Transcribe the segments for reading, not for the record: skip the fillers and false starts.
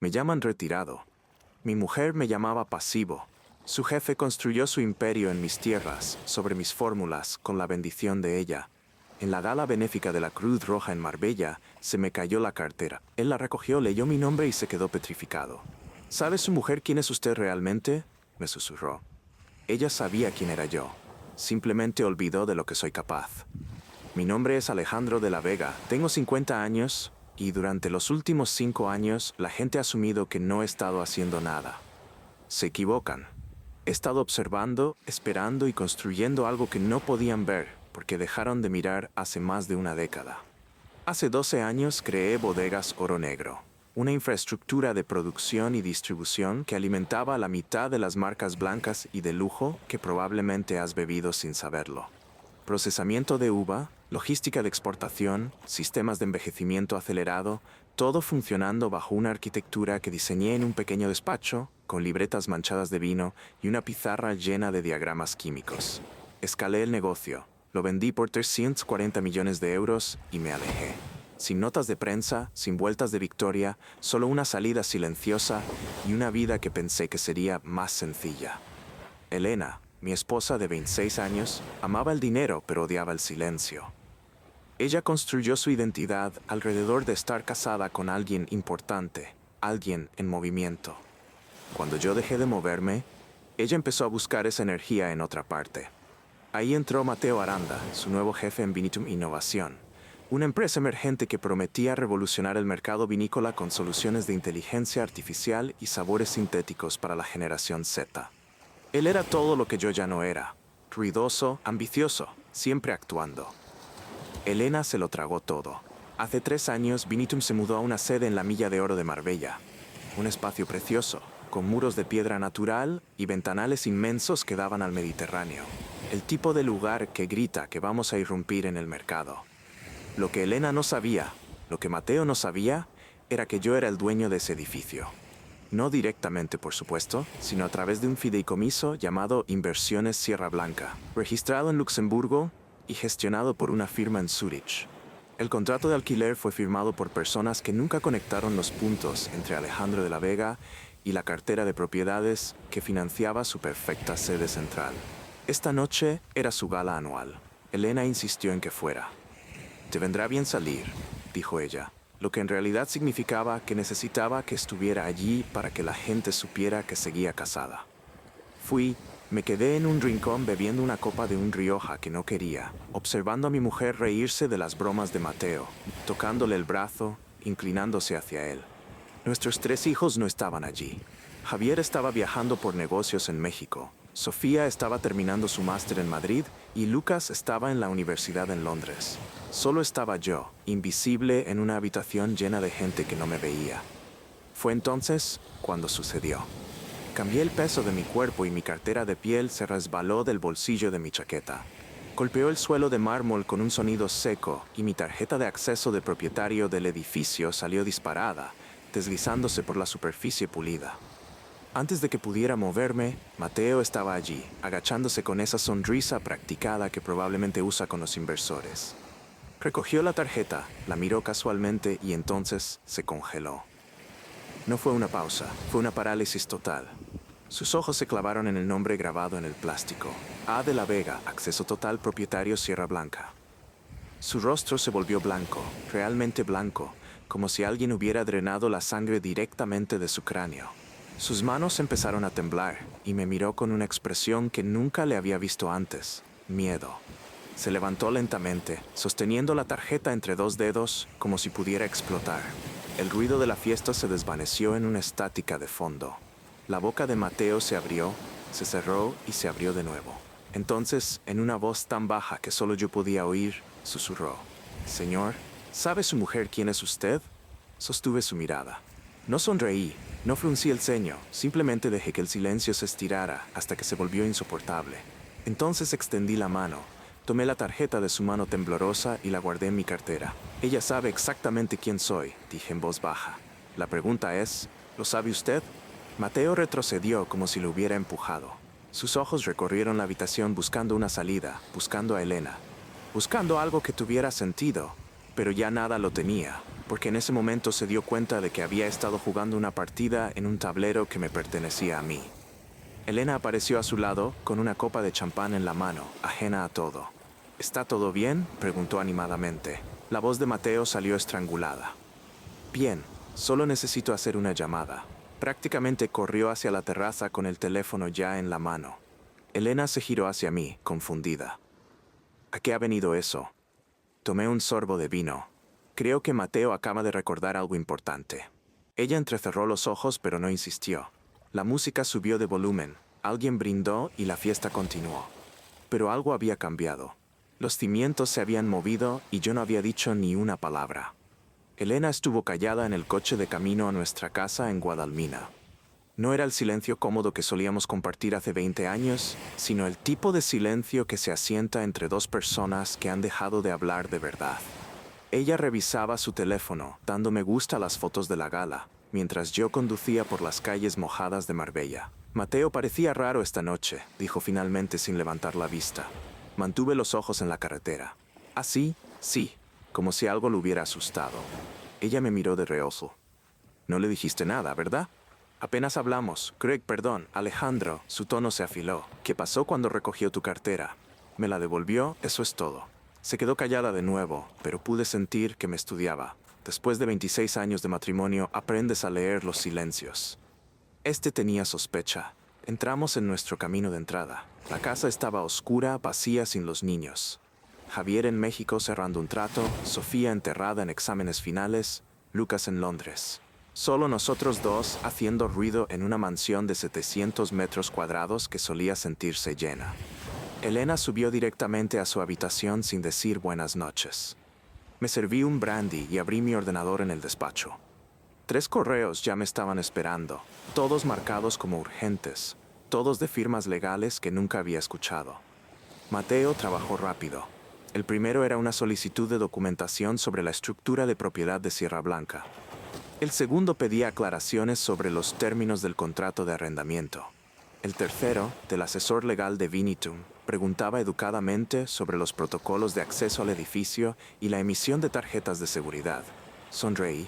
Me llaman retirado. Mi mujer me llamaba pasivo. Su jefe construyó su imperio en mis tierras, sobre mis fórmulas, con la bendición de ella. En la gala benéfica de la Cruz Roja en Marbella, se me cayó la cartera. Él la recogió, leyó mi nombre y se quedó petrificado. ¿Sabe su mujer quién es usted realmente?, me susurró. Ella sabía quién era yo. Simplemente olvidó de lo que soy capaz. Mi nombre es Alejandro de la Vega. Tengo 50 años y durante los últimos 5 años la gente ha asumido que no he estado haciendo nada. Se equivocan. He estado observando, esperando y construyendo algo que no podían ver porque dejaron de mirar hace más de una década. Hace 12 años creé Bodegas Oro Negro, una infraestructura de producción y distribución que alimentaba a la mitad de las marcas blancas y de lujo que probablemente has bebido sin saberlo. Procesamiento de uva, logística de exportación, sistemas de envejecimiento acelerado, todo funcionando bajo una arquitectura que diseñé en un pequeño despacho, con libretas manchadas de vino y una pizarra llena de diagramas químicos. Escalé el negocio, lo vendí por 340 millones de euros y me alejé. Sin notas de prensa, sin vueltas de victoria, solo una salida silenciosa y una vida que pensé que sería más sencilla. Elena, mi esposa de 26 años, amaba el dinero pero odiaba el silencio. Ella construyó su identidad alrededor de estar casada con alguien importante, alguien en movimiento. Cuando yo dejé de moverme, ella empezó a buscar esa energía en otra parte. Ahí entró Mateo Aranda, su nuevo jefe en Vinitum Innovación, una empresa emergente que prometía revolucionar el mercado vinícola con soluciones de inteligencia artificial y sabores sintéticos para la generación Z. Él era todo lo que yo ya no era, ruidoso, ambicioso, siempre actuando. Elena se lo tragó todo. Hace 3 años, Vinitum se mudó a una sede en la Milla de Oro de Marbella, un espacio precioso, con muros de piedra natural y ventanales inmensos que daban al Mediterráneo. El tipo de lugar que grita que vamos a irrumpir en el mercado. Lo que Elena no sabía, lo que Mateo no sabía, era que yo era el dueño de ese edificio. No directamente, por supuesto, sino a través de un fideicomiso llamado Inversiones Sierra Blanca, registrado en Luxemburgo y gestionado por una firma en Zúrich. El contrato de alquiler fue firmado por personas que nunca conectaron los puntos entre Alejandro de la Vega y la cartera de propiedades que financiaba su perfecta sede central. Esta noche era su gala anual. Elena insistió en que fuera. «Te vendrá bien salir», dijo ella, lo que en realidad significaba que necesitaba que estuviera allí para que la gente supiera que seguía casada. Fui, me quedé en un rincón bebiendo una copa de un Rioja que no quería, observando a mi mujer reírse de las bromas de Mateo, tocándole el brazo, inclinándose hacia él. Nuestros 3 hijos no estaban allí. Javier estaba viajando por negocios en México. Sofía estaba terminando su máster en Madrid y Lucas estaba en la universidad en Londres. Solo estaba yo, invisible en una habitación llena de gente que no me veía. Fue entonces cuando sucedió. Cambié el peso de mi cuerpo y mi cartera de piel se resbaló del bolsillo de mi chaqueta. Golpeó el suelo de mármol con un sonido seco y mi tarjeta de acceso de propietario del edificio salió disparada, deslizándose por la superficie pulida. Antes de que pudiera moverme, Mateo estaba allí, agachándose con esa sonrisa practicada que probablemente usa con los inversores. Recogió la tarjeta, la miró casualmente y entonces se congeló. No fue una pausa, fue una parálisis total. Sus ojos se clavaron en el nombre grabado en el plástico. A. de la Vega, acceso total propietario Sierra Blanca. Su rostro se volvió blanco, realmente blanco, como si alguien hubiera drenado la sangre directamente de su cráneo. Sus manos empezaron a temblar y me miró con una expresión que nunca le había visto antes, miedo. Se levantó lentamente, sosteniendo la tarjeta entre 2 dedos como si pudiera explotar. El ruido de la fiesta se desvaneció en una estática de fondo. La boca de Mateo se abrió, se cerró y se abrió de nuevo. Entonces, en una voz tan baja que solo yo podía oír, susurró: «Señor, ¿sabe su mujer quién es usted?». Sostuve su mirada. No sonreí, no fruncí el ceño, simplemente dejé que el silencio se estirara hasta que se volvió insoportable. Entonces extendí la mano, tomé la tarjeta de su mano temblorosa y la guardé en mi cartera. «Ella sabe exactamente quién soy», dije en voz baja. «La pregunta es, ¿lo sabe usted?». Mateo retrocedió como si lo hubiera empujado. Sus ojos recorrieron la habitación buscando una salida, buscando a Elena, buscando algo que tuviera sentido, pero ya nada lo tenía, porque en ese momento se dio cuenta de que había estado jugando una partida en un tablero que me pertenecía a mí. Elena apareció a su lado con una copa de champán en la mano, ajena a todo. ¿Está todo bien?, preguntó animadamente. La voz de Mateo salió estrangulada. Bien, solo necesito hacer una llamada. Prácticamente corrió hacia la terraza con el teléfono ya en la mano. Elena se giró hacia mí, confundida. ¿A qué ha venido eso? Tomé un sorbo de vino. Creo que Mateo acaba de recordar algo importante. Ella entrecerró los ojos pero no insistió. La música subió de volumen, alguien brindó y la fiesta continuó. Pero algo había cambiado. Los cimientos se habían movido y yo no había dicho ni una palabra. Elena estuvo callada en el coche de camino a nuestra casa en Guadalmina. No era el silencio cómodo que solíamos compartir hace 20 años, sino el tipo de silencio que se asienta entre dos personas que han dejado de hablar de verdad. Ella revisaba su teléfono, dando me gusta a las fotos de la gala, mientras yo conducía por las calles mojadas de Marbella. Mateo parecía raro esta noche, dijo finalmente sin levantar la vista. Mantuve los ojos en la carretera. ¿Ah, sí? Sí, como si algo lo hubiera asustado. Ella me miró de reojo. No le dijiste nada, ¿verdad? Apenas hablamos. Perdón, Alejandro, su tono se afiló. ¿Qué pasó cuando recogió tu cartera? Me la devolvió, eso es todo. Se quedó callada de nuevo, pero pude sentir que me estudiaba. Después de 26 años de matrimonio, aprendes a leer los silencios. Este tenía sospecha. Entramos en nuestro camino de entrada. La casa estaba oscura, vacía, sin los niños. Javier en México cerrando un trato, Sofía enterrada en exámenes finales, Lucas en Londres. Solo nosotros dos haciendo ruido en una mansión de 700 metros cuadrados que solía sentirse llena. Elena subió directamente a su habitación sin decir buenas noches. Me serví un brandy y abrí mi ordenador en el despacho. 3 correos ya me estaban esperando, todos marcados como urgentes, todos de firmas legales que nunca había escuchado. Mateo trabajó rápido. El primero era una solicitud de documentación sobre la estructura de propiedad de Sierra Blanca. El segundo pedía aclaraciones sobre los términos del contrato de arrendamiento. El tercero, del asesor legal de Vinitum, preguntaba educadamente sobre los protocolos de acceso al edificio y la emisión de tarjetas de seguridad. Sonreí.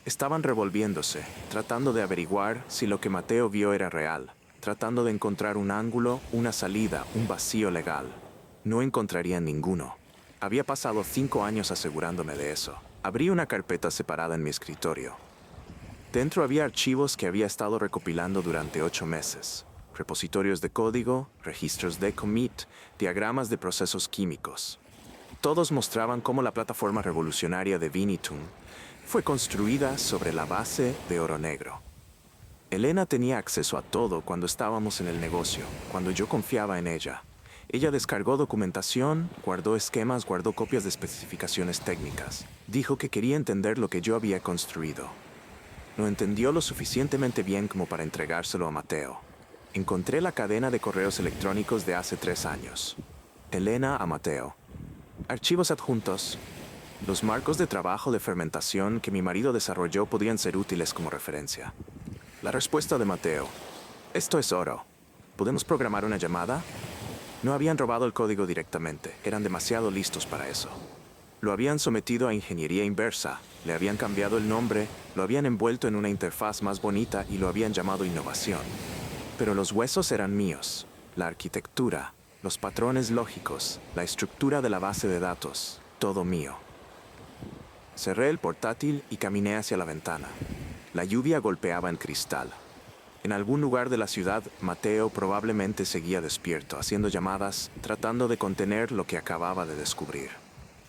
Estaban revolviéndose, tratando de averiguar si lo que Mateo vio era real, tratando de encontrar un ángulo, una salida, un vacío legal. No encontrarían ninguno. Había pasado 5 años asegurándome de eso. Abrí una carpeta separada en mi escritorio. Dentro había archivos que había estado recopilando durante 8 meses. Repositorios de código, registros de commit, diagramas de procesos químicos. Todos mostraban cómo la plataforma revolucionaria de Vinitum fue construida sobre la base de oro negro. Elena tenía acceso a todo cuando estábamos en el negocio, cuando yo confiaba en ella. Ella descargó documentación, guardó esquemas, guardó copias de especificaciones técnicas. Dijo que quería entender lo que yo había construido. Lo entendió lo suficientemente bien como para entregárselo a Mateo. Encontré la cadena de correos electrónicos de hace 3 años. Elena a Mateo. Archivos adjuntos. Los marcos de trabajo de fermentación que mi marido desarrolló podrían ser útiles como referencia. La respuesta de Mateo. Esto es oro. ¿Podemos programar una llamada? No habían robado el código directamente. Eran demasiado listos para eso. Lo habían sometido a ingeniería inversa, le habían cambiado el nombre, lo habían envuelto en una interfaz más bonita y lo habían llamado innovación. Pero los huesos eran míos, la arquitectura, los patrones lógicos, la estructura de la base de datos, todo mío. Cerré el portátil y caminé hacia la ventana. La lluvia golpeaba en cristal. En algún lugar de la ciudad, Mateo probablemente seguía despierto, haciendo llamadas, tratando de contener lo que acababa de descubrir.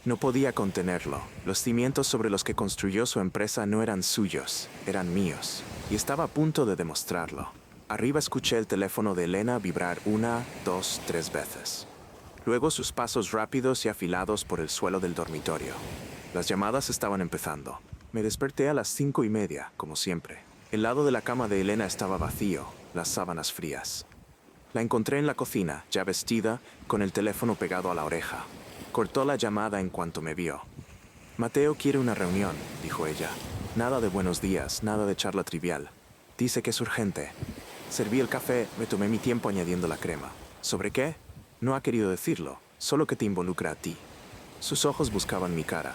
No podía contenerlo. Los cimientos sobre los que construyó su empresa no eran suyos, eran míos, y estaba a punto de demostrarlo. Arriba escuché el teléfono de Elena vibrar 1, 2, 3 veces. Luego sus pasos rápidos y afilados por el suelo del dormitorio. Las llamadas estaban empezando. Me desperté a las 5:30, como siempre. El lado de la cama de Elena estaba vacío, las sábanas frías. La encontré en la cocina, ya vestida, con el teléfono pegado a la oreja. Cortó la llamada en cuanto me vio. Mateo quiere una reunión, dijo ella. Nada de buenos días, nada de charla trivial. Dice que es urgente. Serví el café, me tomé mi tiempo añadiendo la crema. ¿Sobre qué? No ha querido decirlo, solo que te involucra a ti. Sus ojos buscaban mi cara.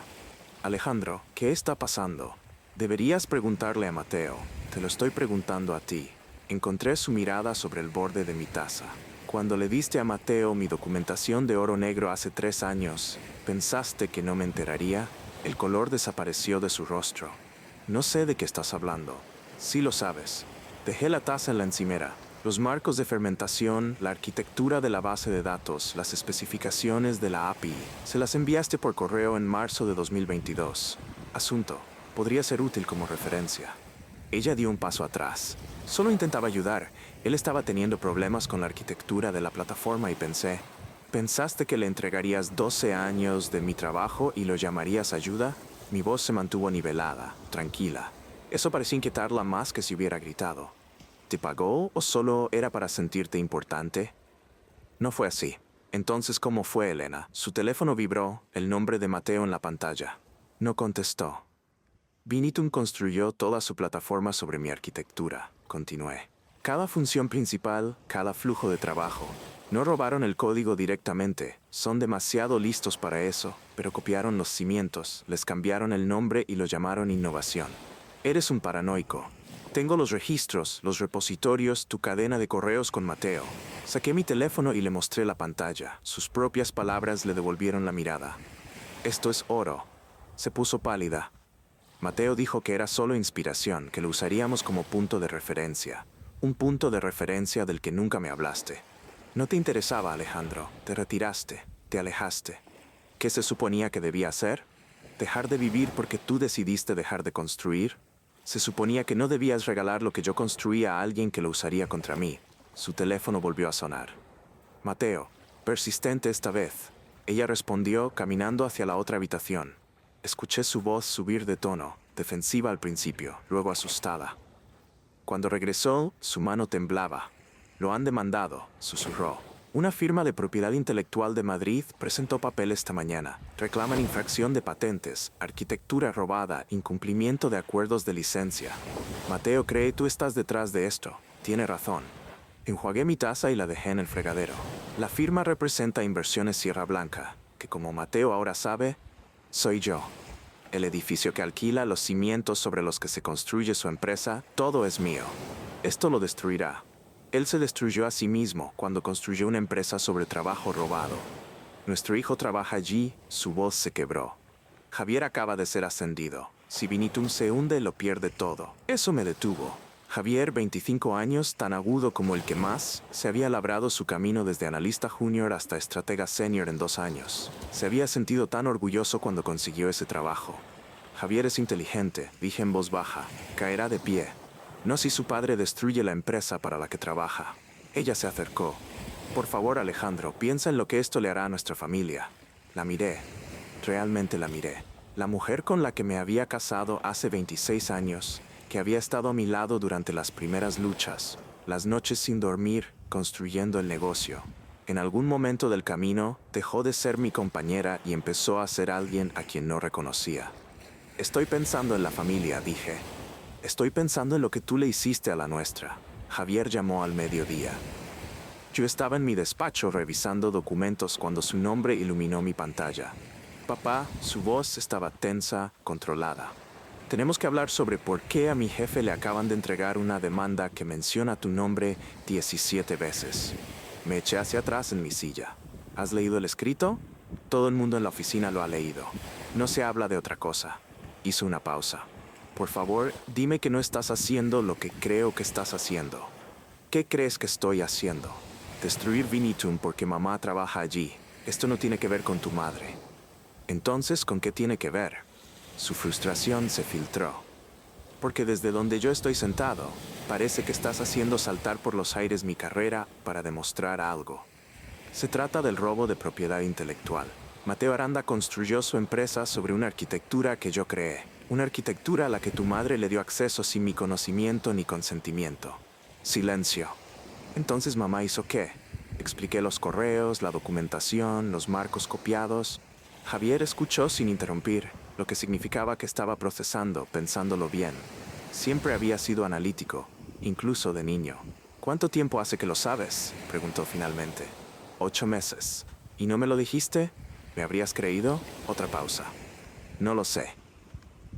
Alejandro, ¿qué está pasando? Deberías preguntarle a Mateo. Te lo estoy preguntando a ti. Encontré su mirada sobre el borde de mi taza. Cuando le diste a Mateo mi documentación de oro negro hace 3 años, ¿pensaste que no me enteraría? El color desapareció de su rostro. No sé de qué estás hablando. Sí lo sabes. Dejé la taza en la encimera. Los marcos de fermentación, la arquitectura de la base de datos, las especificaciones de la API, se las enviaste por correo en marzo de 2022. Asunto. Podría ser útil como referencia. Ella dio un paso atrás. Solo intentaba ayudar. Él estaba teniendo problemas con la arquitectura de la plataforma y pensé, ¿pensaste que le entregarías 12 años de mi trabajo y lo llamarías ayuda? Mi voz se mantuvo nivelada, tranquila. Eso parecía inquietarla más que si hubiera gritado. ¿Te pagó o solo era para sentirte importante? No fue así. Entonces, ¿cómo fue, Elena? Su teléfono vibró, el nombre de Mateo en la pantalla. No contestó. Vinitum construyó toda su plataforma sobre mi arquitectura, continué. Cada función principal, cada flujo de trabajo. No robaron el código directamente, son demasiado listos para eso, pero copiaron los cimientos, les cambiaron el nombre y lo llamaron innovación. Eres un paranoico. Tengo los registros, los repositorios, tu cadena de correos con Mateo. Saqué mi teléfono y le mostré la pantalla. Sus propias palabras le devolvieron la mirada. Esto es oro. Se puso pálida. Mateo dijo que era solo inspiración, que lo usaríamos como punto de referencia. Un punto de referencia del que nunca me hablaste. No te interesaba, Alejandro. Te retiraste, te alejaste. ¿Qué se suponía que debía hacer? ¿Dejar de vivir porque tú decidiste dejar de construir? Se suponía que no debías regalar lo que yo construía a alguien que lo usaría contra mí. Su teléfono volvió a sonar. Mateo, persistente esta vez. Ella respondió caminando hacia la otra habitación. Escuché su voz subir de tono, defensiva al principio, luego asustada. Cuando regresó, su mano temblaba. Lo han demandado, susurró. Una firma de propiedad intelectual de Madrid presentó papel esta mañana. Reclaman infracción de patentes, arquitectura robada, incumplimiento de acuerdos de licencia. Mateo cree tú estás detrás de esto. Tiene razón. Enjuagué mi taza y la dejé en el fregadero. La firma representa Inversiones Sierra Blanca, que como Mateo ahora sabe, soy yo. El edificio que alquila, los cimientos sobre los que se construye su empresa, todo es mío. Esto lo destruirá. Él se destruyó a sí mismo cuando construyó una empresa sobre trabajo robado. Nuestro hijo trabaja allí, su voz se quebró. Javier acaba de ser ascendido. Si Vinitum se hunde, lo pierde todo. Eso me detuvo. Javier, 25 años, tan agudo como el que más, se había labrado su camino desde analista junior hasta estratega senior en 2 años. Se había sentido tan orgulloso cuando consiguió ese trabajo. Javier es inteligente, dije en voz baja. Caerá de pie. No si su padre destruye la empresa para la que trabaja. Ella se acercó. Por favor, Alejandro, piensa en lo que esto le hará a nuestra familia. La miré. Realmente la miré. La mujer con la que me había casado hace 26 años, que había estado a mi lado durante las primeras luchas, las noches sin dormir, construyendo el negocio. En algún momento del camino, dejó de ser mi compañera y empezó a ser alguien a quien no reconocía. Estoy pensando en la familia, dije. Estoy pensando en lo que tú le hiciste a la nuestra. Javier llamó al mediodía. Yo estaba en mi despacho revisando documentos cuando su nombre iluminó mi pantalla. Papá, su voz estaba tensa, controlada. Tenemos que hablar sobre por qué a mi jefe le acaban de entregar una demanda que menciona tu nombre 17 veces. Me eché hacia atrás en mi silla. ¿Has leído el escrito? Todo el mundo en la oficina lo ha leído. No se habla de otra cosa. Hizo una pausa. Por favor, dime que no estás haciendo lo que creo que estás haciendo. ¿Qué crees que estoy haciendo? Destruir Vinitum porque mamá trabaja allí. Esto no tiene que ver con tu madre. Entonces, ¿con qué tiene que ver? Su frustración se filtró. Porque desde donde yo estoy sentado, parece que estás haciendo saltar por los aires mi carrera para demostrar algo. Se trata del robo de propiedad intelectual. Mateo Aranda construyó su empresa sobre una arquitectura que yo creé. Una arquitectura a la que tu madre le dio acceso sin mi conocimiento ni consentimiento. Silencio. Entonces, ¿mamá hizo qué? Expliqué los correos, la documentación, los marcos copiados. Javier escuchó sin interrumpir, lo que significaba que estaba procesando, pensándolo bien. Siempre había sido analítico, incluso de niño. ¿Cuánto tiempo hace que lo sabes?, preguntó finalmente. 8 meses. ¿Y no me lo dijiste? ¿Me habrías creído? Otra pausa. No lo sé.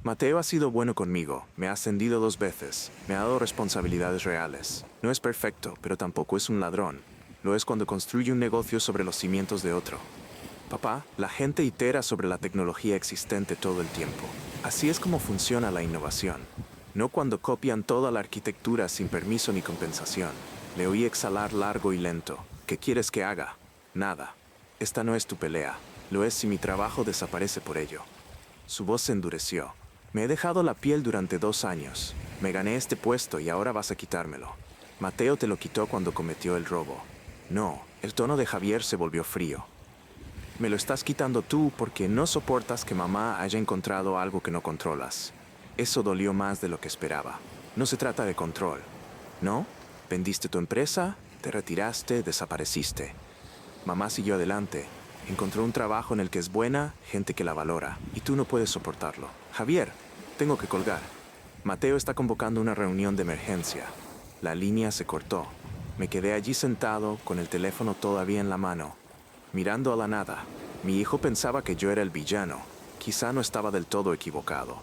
Mateo ha sido bueno conmigo, me ha ascendido 2 veces, me ha dado responsabilidades reales. No es perfecto, pero tampoco es un ladrón. Lo es cuando construye un negocio sobre los cimientos de otro. Papá, la gente itera sobre la tecnología existente todo el tiempo. Así es como funciona la innovación. No cuando copian toda la arquitectura sin permiso ni compensación. Le oí exhalar largo y lento. ¿Qué quieres que haga? Nada. Esta no es tu pelea. Lo es si mi trabajo desaparece por ello. Su voz se endureció. Me he dejado la piel durante 2 años. Me gané este puesto y ahora vas a quitármelo. Mateo te lo quitó cuando cometió el robo. No, el tono de Javier se volvió frío. Me lo estás quitando tú porque no soportas que mamá haya encontrado algo que no controlas. Eso dolió más de lo que esperaba. No se trata de control. ¿No? Vendiste tu empresa, te retiraste, desapareciste. Mamá siguió adelante. Encontró un trabajo en el que es buena, gente que la valora, y tú no puedes soportarlo. Javier, tengo que colgar. Mateo está convocando una reunión de emergencia. La línea se cortó. Me quedé allí sentado, con el teléfono todavía en la mano, mirando a la nada. Mi hijo pensaba que yo era el villano. Quizá no estaba del todo equivocado.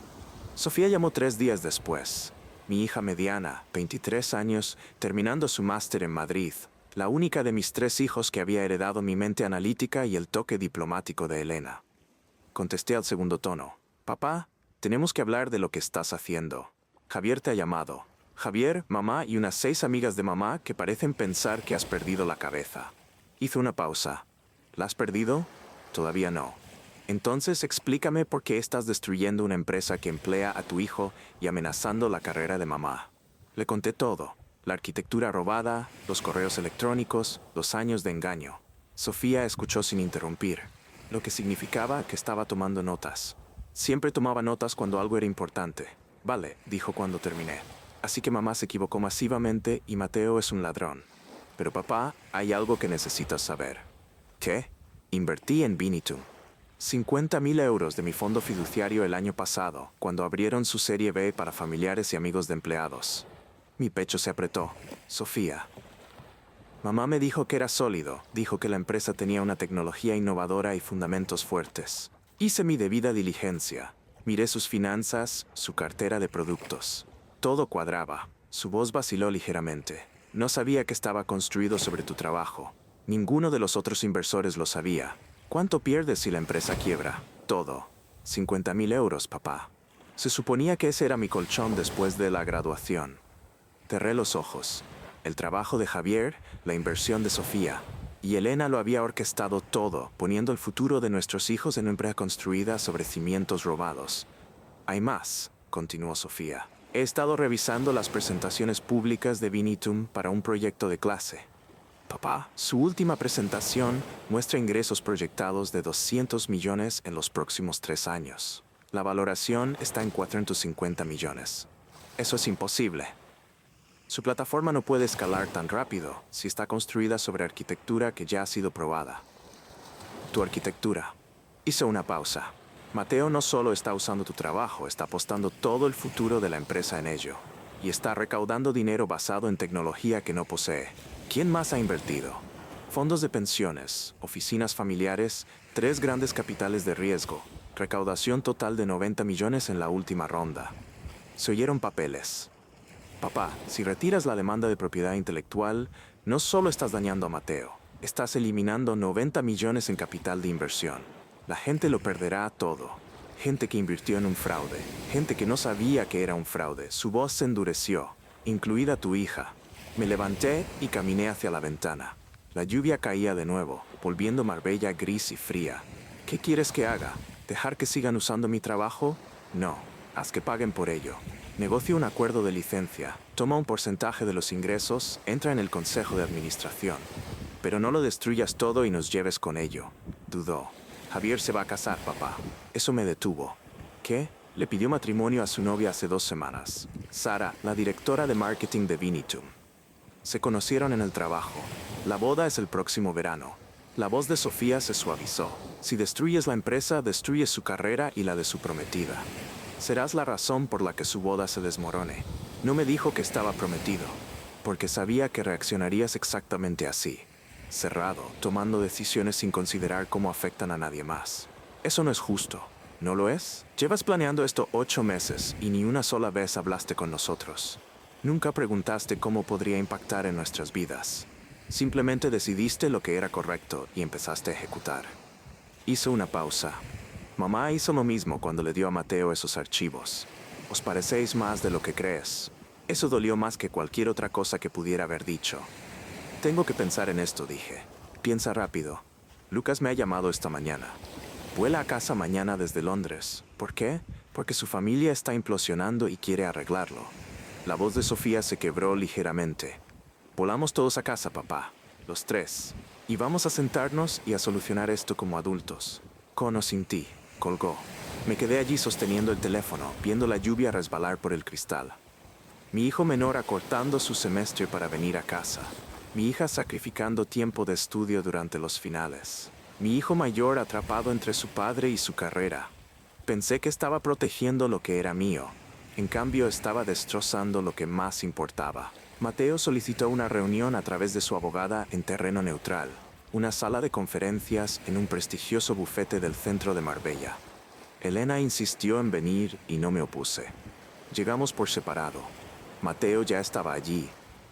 Sofía llamó 3 días después. Mi hija mediana, 23 años, terminando su máster en Madrid. La única de mis 3 hijos que había heredado mi mente analítica y el toque diplomático de Elena. Contesté al segundo tono. Papá, tenemos que hablar de lo que estás haciendo. Javier te ha llamado. Javier, mamá y unas 6 amigas de mamá que parecen pensar que has perdido la cabeza. Hizo una pausa. ¿La has perdido? Todavía no. Entonces explícame por qué estás destruyendo una empresa que emplea a tu hijo y amenazando la carrera de mamá. Le conté todo. La arquitectura robada, los correos electrónicos, los años de engaño. Sofía escuchó sin interrumpir, lo que significaba que estaba tomando notas. Siempre tomaba notas cuando algo era importante. Vale, dijo cuando terminé. Así que mamá se equivocó masivamente y Mateo es un ladrón. Pero papá, hay algo que necesitas saber. ¿Qué? Invertí en Binitum. 50.000 euros de mi fondo fiduciario el año pasado, cuando abrieron su serie B para familiares y amigos de empleados. Mi pecho se apretó. Sofía. Mamá me dijo que era sólido, dijo que la empresa tenía una tecnología innovadora y fundamentos fuertes. Hice mi debida diligencia. Miré sus finanzas, su cartera de productos. Todo cuadraba. Su voz vaciló ligeramente. No sabía que estaba construido sobre tu trabajo. Ninguno de los otros inversores lo sabía. ¿Cuánto pierdes si la empresa quiebra? Todo. 50.000 euros, papá. Se suponía que ese era mi colchón después de la graduación. Cerré los ojos. El trabajo de Javier, la inversión de Sofía. Y Elena lo había orquestado todo, poniendo el futuro de nuestros hijos en una empresa construida sobre cimientos robados. Hay más, continuó Sofía. He estado revisando las presentaciones públicas de Binitum para un proyecto de clase. Papá, su última presentación muestra ingresos proyectados de 200 millones en los próximos 3 años. La valoración está en 450 millones. Eso es imposible. Su plataforma no puede escalar tan rápido si está construida sobre arquitectura que ya ha sido probada. Tu arquitectura. Hizo una pausa. Mateo no solo está usando tu trabajo, está apostando todo el futuro de la empresa en ello. Y está recaudando dinero basado en tecnología que no posee. ¿Quién más ha invertido? Fondos de pensiones, oficinas familiares, 3 grandes capitales de riesgo, recaudación total de 90 millones en la última ronda. Se oyeron papeles. Papá, si retiras la demanda de propiedad intelectual, no solo estás dañando a Mateo, estás eliminando 90 millones en capital de inversión. La gente lo perderá todo. Gente que invirtió en un fraude, gente que no sabía que era un fraude. Su voz se endureció, incluida tu hija. Me levanté y caminé hacia la ventana. La lluvia caía de nuevo, volviendo Marbella gris y fría. ¿Qué quieres que haga? ¿Dejar que sigan usando mi trabajo? No, haz que paguen por ello. Negocia un acuerdo de licencia, toma un porcentaje de los ingresos, entra en el consejo de administración. Pero no lo destruyas todo y nos lleves con ello. Dudó. Javier se va a casar, papá. Eso me detuvo. ¿Qué? Le pidió matrimonio a su novia hace 2 semanas. Sara, la directora de marketing de Binitum. Se conocieron en el trabajo. La boda es el próximo verano. La voz de Sofía se suavizó. Si destruyes la empresa, destruyes su carrera y la de su prometida. Serás la razón por la que su boda se desmorone. No me dijo que estaba prometido, porque sabía que reaccionarías exactamente así. Cerrado, tomando decisiones sin considerar cómo afectan a nadie más. Eso no es justo. ¿No lo es? Llevas planeando esto 8 meses y ni una sola vez hablaste con nosotros. Nunca preguntaste cómo podría impactar en nuestras vidas. Simplemente decidiste lo que era correcto y empezaste a ejecutar. Hizo una pausa. Mamá hizo lo mismo cuando le dio a Mateo esos archivos. Os parecéis más de lo que crees. Eso dolió más que cualquier otra cosa que pudiera haber dicho. Tengo que pensar en esto, dije. Piensa rápido. Lucas me ha llamado esta mañana. Vuela a casa mañana desde Londres. ¿Por qué? Porque su familia está implosionando y quiere arreglarlo. La voz de Sofía se quebró ligeramente. Volamos todos a casa, papá. Los 3. Y vamos a sentarnos y a solucionar esto como adultos. Con o sin ti. Colgó. Me quedé allí sosteniendo el teléfono, viendo la lluvia resbalar por el cristal. Mi hijo menor acortando su semestre para venir a casa. Mi hija sacrificando tiempo de estudio durante los finales. Mi hijo mayor atrapado entre su padre y su carrera. Pensé que estaba protegiendo lo que era mío. En cambio, estaba destrozando lo que más importaba. Mateo solicitó una reunión a través de su abogada en terreno neutral. Una sala de conferencias en un prestigioso bufete del centro de Marbella. Elena insistió en venir y no me opuse. Llegamos por separado. Mateo ya estaba allí,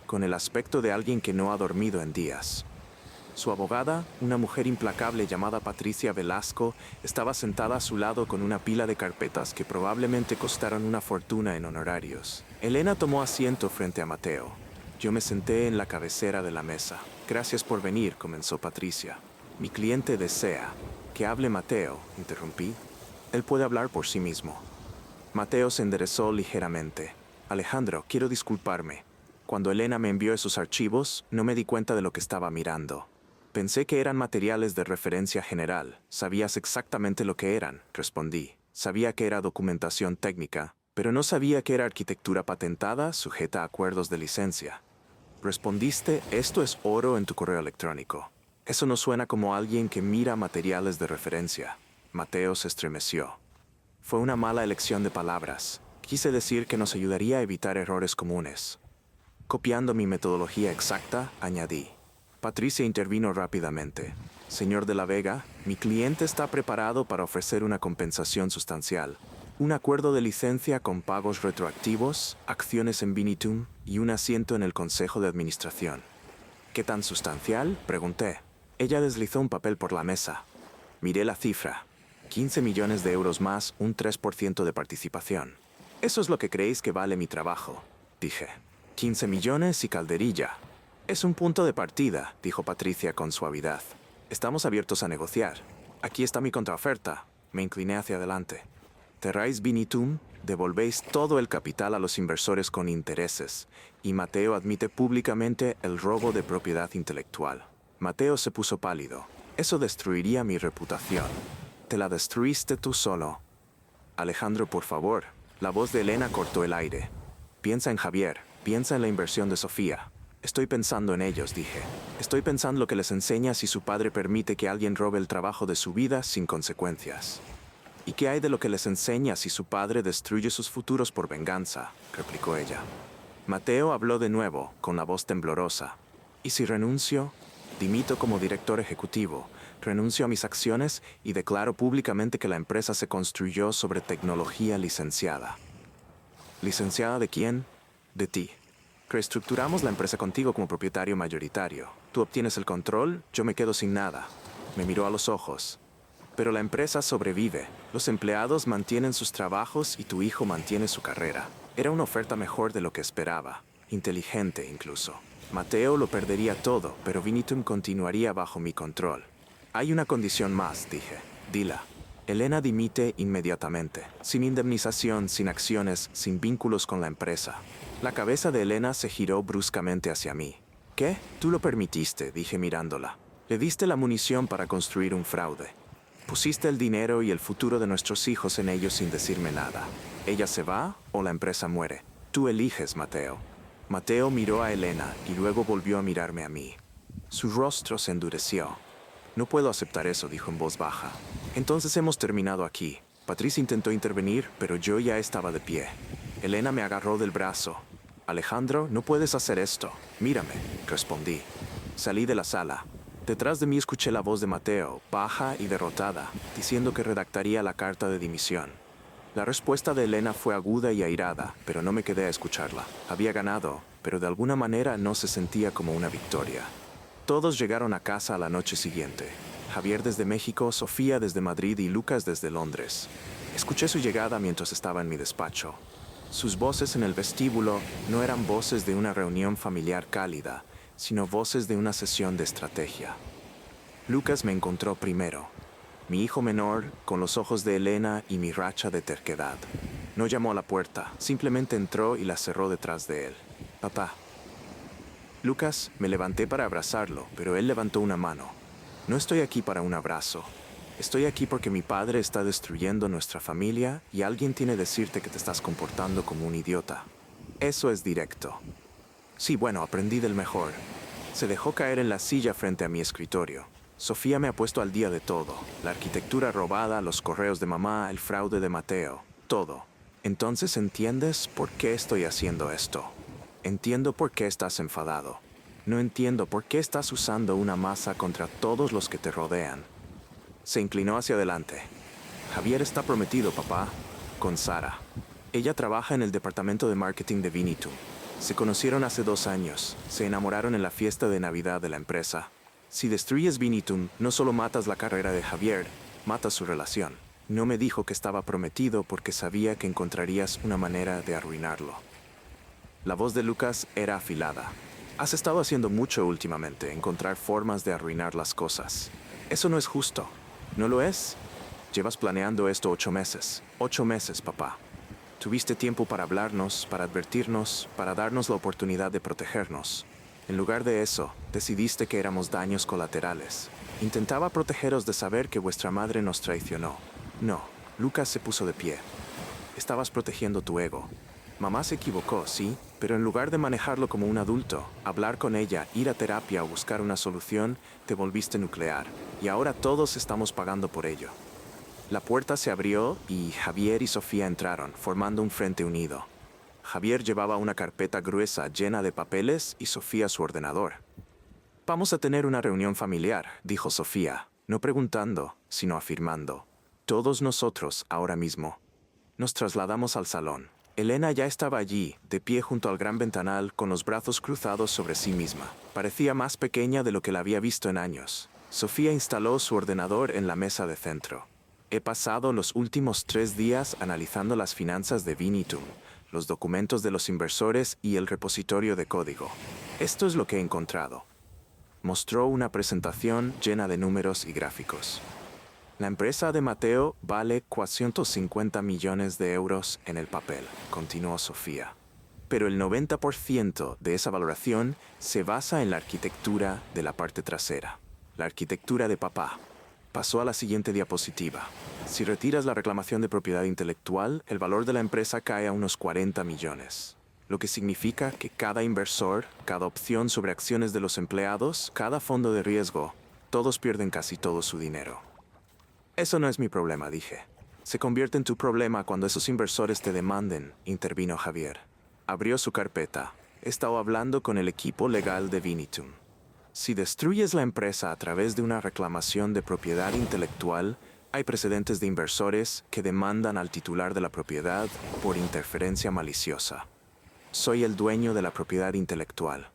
con el aspecto de alguien que no ha dormido en días. Su abogada, una mujer implacable llamada Patricia Velasco, estaba sentada a su lado con una pila de carpetas que probablemente costaron una fortuna en honorarios. Elena tomó asiento frente a Mateo. Yo me senté en la cabecera de la mesa. Gracias por venir, comenzó Patricia. Mi cliente desea que hable Mateo, interrumpí. Él puede hablar por sí mismo. Mateo se enderezó ligeramente. Alejandro, quiero disculparme. Cuando Elena me envió esos archivos, no me di cuenta de lo que estaba mirando. Pensé que eran materiales de referencia general. Sabías exactamente lo que eran, respondí. Sabía que era documentación técnica, pero no sabía que era arquitectura patentada sujeta a acuerdos de licencia. Respondiste, esto es oro en tu correo electrónico. Eso no suena como alguien que mira materiales de referencia. Mateo se estremeció. Fue una mala elección de palabras. Quise decir que nos ayudaría a evitar errores comunes. Copiando mi metodología exacta, añadí. Patricia intervino rápidamente. Señor de la Vega, mi cliente está preparado para ofrecer una compensación sustancial. Un acuerdo de licencia con pagos retroactivos, acciones en Binitum y un asiento en el Consejo de Administración. ¿Qué tan sustancial?, pregunté. Ella deslizó un papel por la mesa. Miré la cifra. 15 millones de euros más un 3% de participación. Eso es lo que creéis que vale mi trabajo, dije. 15 millones y calderilla. Es un punto de partida, dijo Patricia con suavidad. Estamos abiertos a negociar. Aquí está mi contraoferta. Me incliné hacia adelante. Cerráis Binitum, devolvéis todo el capital a los inversores con intereses, y Mateo admite públicamente el robo de propiedad intelectual. Mateo se puso pálido. Eso destruiría mi reputación. Te la destruiste tú solo. Alejandro, por favor. La voz de Elena cortó el aire. Piensa en Javier. Piensa en la inversión de Sofía. Estoy pensando en ellos, dije. Estoy pensando lo que les enseña si su padre permite que alguien robe el trabajo de su vida sin consecuencias. ¿Y qué hay de lo que les enseña si su padre destruye sus futuros por venganza?, replicó ella. Mateo habló de nuevo, con la voz temblorosa. ¿Y si renuncio? Dimito como director ejecutivo, renuncio a mis acciones y declaro públicamente que la empresa se construyó sobre tecnología licenciada. ¿Licenciada de quién? De ti. Reestructuramos la empresa contigo como propietario mayoritario. Tú obtienes el control, yo me quedo sin nada. Me miró a los ojos. Pero la empresa sobrevive. Los empleados mantienen sus trabajos y tu hijo mantiene su carrera. Era una oferta mejor de lo que esperaba. Inteligente incluso. Mateo lo perdería todo, pero Binitum continuaría bajo mi control. Hay una condición más, dije. Dila. Elena dimite inmediatamente. Sin indemnización, sin acciones, sin vínculos con la empresa. La cabeza de Elena se giró bruscamente hacia mí. ¿Qué? Tú lo permitiste, dije mirándola. Le diste la munición para construir un fraude. Pusiste el dinero y el futuro de nuestros hijos en ello sin decirme nada. ¿Ella se va o la empresa muere? Tú eliges, Mateo. Mateo miró a Elena y luego volvió a mirarme a mí. Su rostro se endureció. No puedo aceptar eso, dijo en voz baja. Entonces hemos terminado aquí. Patricia intentó intervenir, pero yo ya estaba de pie. Elena me agarró del brazo. Alejandro, no puedes hacer esto. Mírame, respondí. Salí de la sala. Detrás de mí escuché la voz de Mateo, baja y derrotada, diciendo que redactaría la carta de dimisión. La respuesta de Elena fue aguda y airada, pero no me quedé a escucharla. Había ganado, pero de alguna manera no se sentía como una victoria. Todos llegaron a casa a la noche siguiente. Javier desde México, Sofía desde Madrid y Lucas desde Londres. Escuché su llegada mientras estaba en mi despacho. Sus voces en el vestíbulo no eran voces de una reunión familiar cálida, sino voces de una sesión de estrategia. Lucas me encontró primero. Mi hijo menor, con los ojos de Elena y mi racha de terquedad. No llamó a la puerta, simplemente entró y la cerró detrás de él. Papá. Lucas, me levanté para abrazarlo, pero él levantó una mano. No estoy aquí para un abrazo. Estoy aquí porque mi padre está destruyendo nuestra familia y alguien tiene que decirte que te estás comportando como un idiota. Eso es directo. Sí, bueno, aprendí del mejor. Se dejó caer en la silla frente a mi escritorio. Sofía me ha puesto al día de todo. La arquitectura robada, los correos de mamá, el fraude de Mateo. Todo. Entonces, ¿entiendes por qué estoy haciendo esto? Entiendo por qué estás enfadado. No entiendo por qué estás usando una masa contra todos los que te rodean. Se inclinó hacia adelante. Javier está prometido, papá, con Sara. Ella trabaja en el departamento de marketing de Vinitum. Se conocieron hace 2 años. Se enamoraron en la fiesta de Navidad de la empresa. Si destruyes Vinitum, no solo matas la carrera de Javier, matas su relación. No me dijo que estaba prometido porque sabía que encontrarías una manera de arruinarlo. La voz de Lucas era afilada. Has estado haciendo mucho últimamente, encontrar formas de arruinar las cosas. Eso no es justo. ¿No lo es? Llevas planeando esto 8 meses. 8 meses, papá. Tuviste tiempo para hablarnos, para advertirnos, para darnos la oportunidad de protegernos. En lugar de eso, decidiste que éramos daños colaterales. Intentaba protegeros de saber que vuestra madre nos traicionó. No, Lucas se puso de pie. Estabas protegiendo tu ego. Mamá se equivocó, sí, pero en lugar de manejarlo como un adulto, hablar con ella, ir a terapia o buscar una solución, te volviste nuclear. Y ahora todos estamos pagando por ello. La puerta se abrió y Javier y Sofía entraron, formando un frente unido. Javier llevaba una carpeta gruesa llena de papeles y Sofía su ordenador. Vamos a tener una reunión familiar, dijo Sofía, no preguntando, sino afirmando. Todos nosotros, ahora mismo. Nos trasladamos al salón. Elena ya estaba allí, de pie junto al gran ventanal, con los brazos cruzados sobre sí misma. Parecía más pequeña de lo que la había visto en años. Sofía instaló su ordenador en la mesa de centro. He pasado los últimos 3 días analizando las finanzas de Vinitum, los documentos de los inversores y el repositorio de código. Esto es lo que he encontrado. Mostró una presentación llena de números y gráficos. La empresa de Mateo vale 450 millones de euros en el papel, continuó Sofía. Pero el 90% de esa valoración se basa en la arquitectura de la parte trasera, la arquitectura de papá. Pasó a la siguiente diapositiva. Si retiras la reclamación de propiedad intelectual, el valor de la empresa cae a unos 40 millones. Lo que significa que cada inversor, cada opción sobre acciones de los empleados, cada fondo de riesgo, todos pierden casi todo su dinero. Eso no es mi problema, dije. Se convierte en tu problema cuando esos inversores te demanden, intervino Javier. Abrió su carpeta. He estado hablando con el equipo legal de Vinitum. Si destruyes la empresa a través de una reclamación de propiedad intelectual, hay precedentes de inversores que demandan al titular de la propiedad por interferencia maliciosa. Soy el dueño de la propiedad intelectual.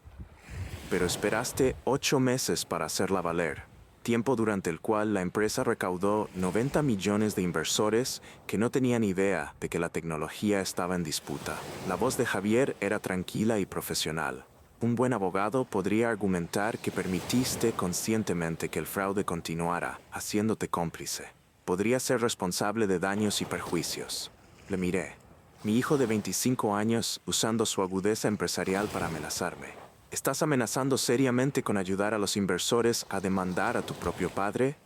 Pero esperaste 8 meses para hacerla valer, tiempo durante el cual la empresa recaudó 90 millones de inversores que no tenían idea de que la tecnología estaba en disputa. La voz de Javier era tranquila y profesional. Un buen abogado podría argumentar que permitiste conscientemente que el fraude continuara, haciéndote cómplice. Podría ser responsable de daños y perjuicios. Le miré. Mi hijo de 25 años usando su agudeza empresarial para amenazarme. ¿Estás amenazando seriamente con ayudar a los inversores a demandar a tu propio padre?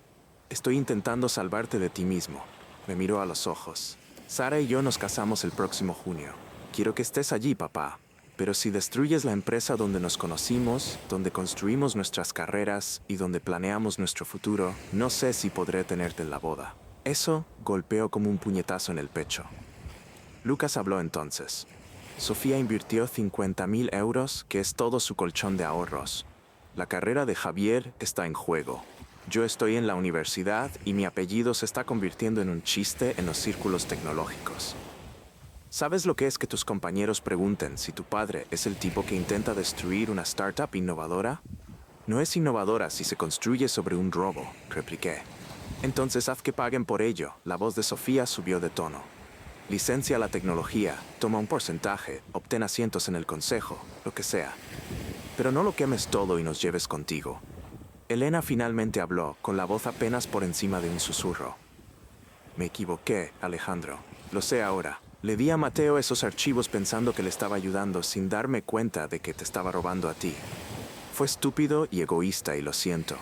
Estoy intentando salvarte de ti mismo. Me miró a los ojos. Sara y yo nos casamos el próximo junio. Quiero que estés allí, papá. Pero si destruyes la empresa donde nos conocimos, donde construimos nuestras carreras y donde planeamos nuestro futuro, no sé si podré tenerte en la boda. Eso golpeó como un puñetazo en el pecho. Lucas habló entonces. Sofía invirtió 50.000 euros, que es todo su colchón de ahorros. La carrera de Javier está en juego. Yo estoy en la universidad y mi apellido se está convirtiendo en un chiste en los círculos tecnológicos. ¿Sabes lo que es que tus compañeros pregunten si tu padre es el tipo que intenta destruir una startup innovadora? No es innovadora si se construye sobre un robo, repliqué. Entonces haz que paguen por ello. La voz de Sofía subió de tono. Licencia la tecnología, toma un porcentaje, obtén asientos en el consejo, lo que sea. Pero no lo quemes todo y nos lleves contigo. Elena finalmente habló, con la voz apenas por encima de un susurro. Me equivoqué, Alejandro. Lo sé ahora. Le di a Mateo esos archivos pensando que le estaba ayudando sin darme cuenta de que te estaba robando a ti. Fue estúpido y egoísta y lo siento.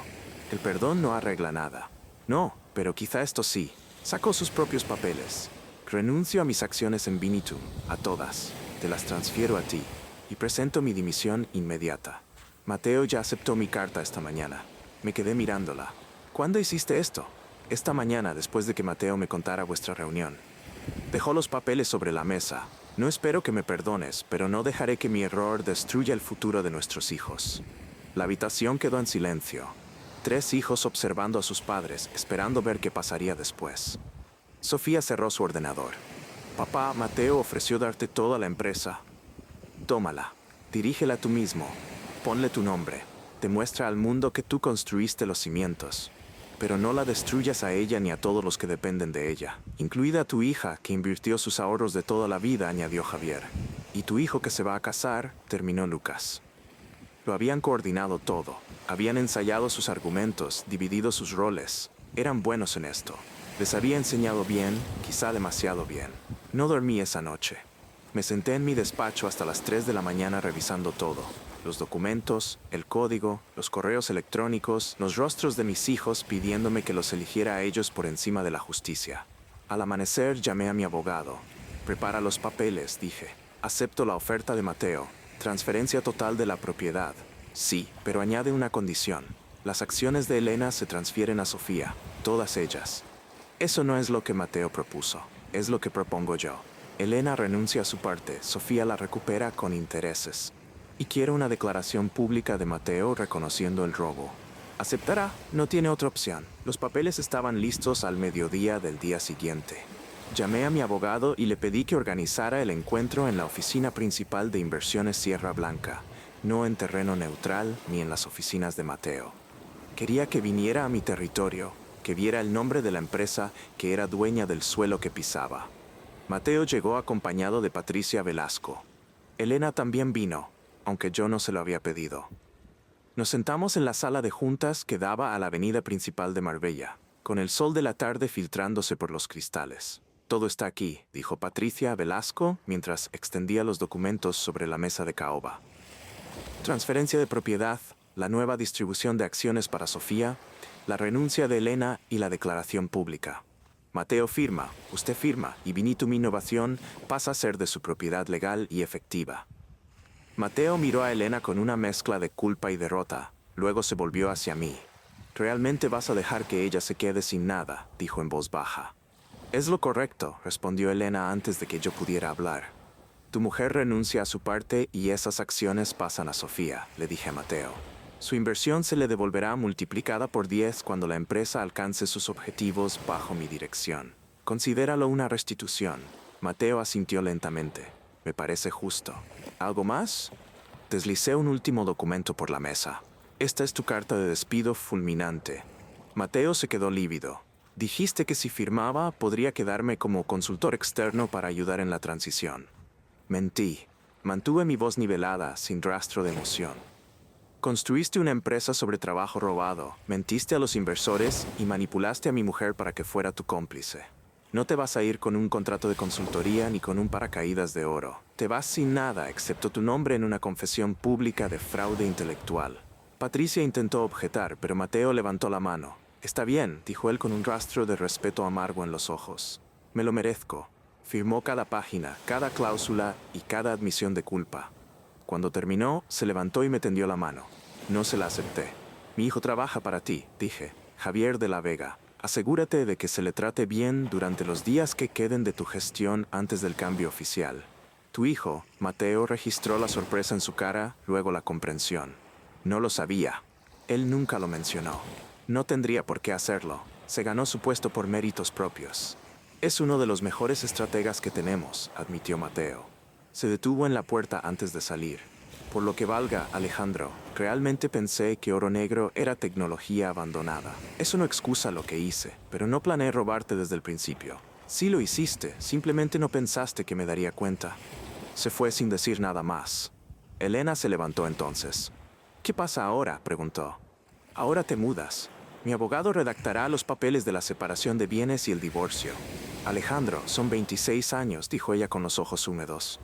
El perdón no arregla nada. No, pero quizá esto sí. Sacó sus propios papeles. Renuncio a mis acciones en Vinitum, a todas. Te las transfiero a ti. Y presento mi dimisión inmediata. Mateo ya aceptó mi carta esta mañana. Me quedé mirándola. ¿Cuándo hiciste esto? Esta mañana, después de que Mateo me contara vuestra reunión. Dejó los papeles sobre la mesa. No espero que me perdones, pero no dejaré que mi error destruya el futuro de nuestros hijos. La habitación quedó en silencio. 3 hijos observando a sus padres, esperando ver qué pasaría después. Sofía cerró su ordenador. Papá, Mateo ofreció darte toda la empresa. Tómala. Dirígela tú mismo. Ponle tu nombre. Demuestra al mundo que tú construiste los cimientos. Pero no la destruyas a ella ni a todos los que dependen de ella, incluida a tu hija, que invirtió sus ahorros de toda la vida, añadió Javier. Y tu hijo que se va a casar, terminó Lucas. Lo habían coordinado todo. Habían ensayado sus argumentos, dividido sus roles. Eran buenos en esto. Les había enseñado bien, quizá demasiado bien. No dormí esa noche. Me senté en mi despacho hasta las 3 de la mañana revisando todo. Los documentos, el código, los correos electrónicos, los rostros de mis hijos pidiéndome que los eligiera a ellos por encima de la justicia. Al amanecer llamé a mi abogado. Prepara los papeles, dije. Acepto la oferta de Mateo. Transferencia total de la propiedad. Sí, pero añade una condición. Las acciones de Elena se transfieren a Sofía, todas ellas. Eso no es lo que Mateo propuso, es lo que propongo yo. Elena renuncia a su parte, Sofía la recupera con intereses. Y quiero una declaración pública de Mateo reconociendo el robo. ¿Aceptará? No tiene otra opción. Los papeles estaban listos al mediodía del día siguiente. Llamé a mi abogado y le pedí que organizara el encuentro en la oficina principal de Inversiones Sierra Blanca, no en terreno neutral ni en las oficinas de Mateo. Quería que viniera a mi territorio, que viera el nombre de la empresa que era dueña del suelo que pisaba. Mateo llegó acompañado de Patricia Velasco. Elena también vino, aunque yo no se lo había pedido. Nos sentamos en la sala de juntas que daba a la avenida principal de Marbella, con el sol de la tarde filtrándose por los cristales. Todo está aquí, dijo Patricia Velasco mientras extendía los documentos sobre la mesa de caoba. Transferencia de propiedad, la nueva distribución de acciones para Sofía, la renuncia de Elena y la declaración pública. Mateo firma, usted firma, y Vinitum Innovación pasa a ser de su propiedad legal y efectiva. Mateo miró a Elena con una mezcla de culpa y derrota, luego se volvió hacia mí. «¿Realmente vas a dejar que ella se quede sin nada?», dijo en voz baja. «Es lo correcto», respondió Elena antes de que yo pudiera hablar. «Tu mujer renuncia a su parte y esas acciones pasan a Sofía», le dije a Mateo. «Su inversión se le devolverá multiplicada por 10 cuando la empresa alcance sus objetivos bajo mi dirección. Considéralo una restitución». Mateo asintió lentamente. «Me parece justo». ¿Algo más? Deslicé un último documento por la mesa. Esta es tu carta de despido fulminante. Mateo se quedó lívido. Dijiste que si firmaba podría quedarme como consultor externo para ayudar en la transición. Mentí. Mantuve mi voz nivelada, sin rastro de emoción. Construiste una empresa sobre trabajo robado, mentiste a los inversores y manipulaste a mi mujer para que fuera tu cómplice. No te vas a ir con un contrato de consultoría ni con un paracaídas de oro. Te vas sin nada, excepto tu nombre en una confesión pública de fraude intelectual. Patricia intentó objetar, pero Mateo levantó la mano. «Está bien», dijo él con un rastro de respeto amargo en los ojos. «Me lo merezco». Firmó cada página, cada cláusula y cada admisión de culpa. Cuando terminó, se levantó y me tendió la mano. No se la acepté. «Mi hijo trabaja para ti», dije. «Javier de la Vega. Asegúrate de que se le trate bien durante los días que queden de tu gestión antes del cambio oficial». Tu hijo, Mateo, registró la sorpresa en su cara, luego la comprensión. No lo sabía. Él nunca lo mencionó. No tendría por qué hacerlo. Se ganó su puesto por méritos propios. Es uno de los mejores estrategas que tenemos, admitió Mateo. Se detuvo en la puerta antes de salir. Por lo que valga, Alejandro, realmente pensé que Oro Negro era tecnología abandonada. Eso no excusa lo que hice, pero no planeé robarte desde el principio. Sí lo hiciste, simplemente no pensaste que me daría cuenta. Se fue sin decir nada más. Elena se levantó entonces. ¿Qué pasa ahora?, preguntó. Ahora te mudas. Mi abogado redactará los papeles de la separación de bienes y el divorcio. Alejandro, son 26 años, dijo ella con los ojos húmedos.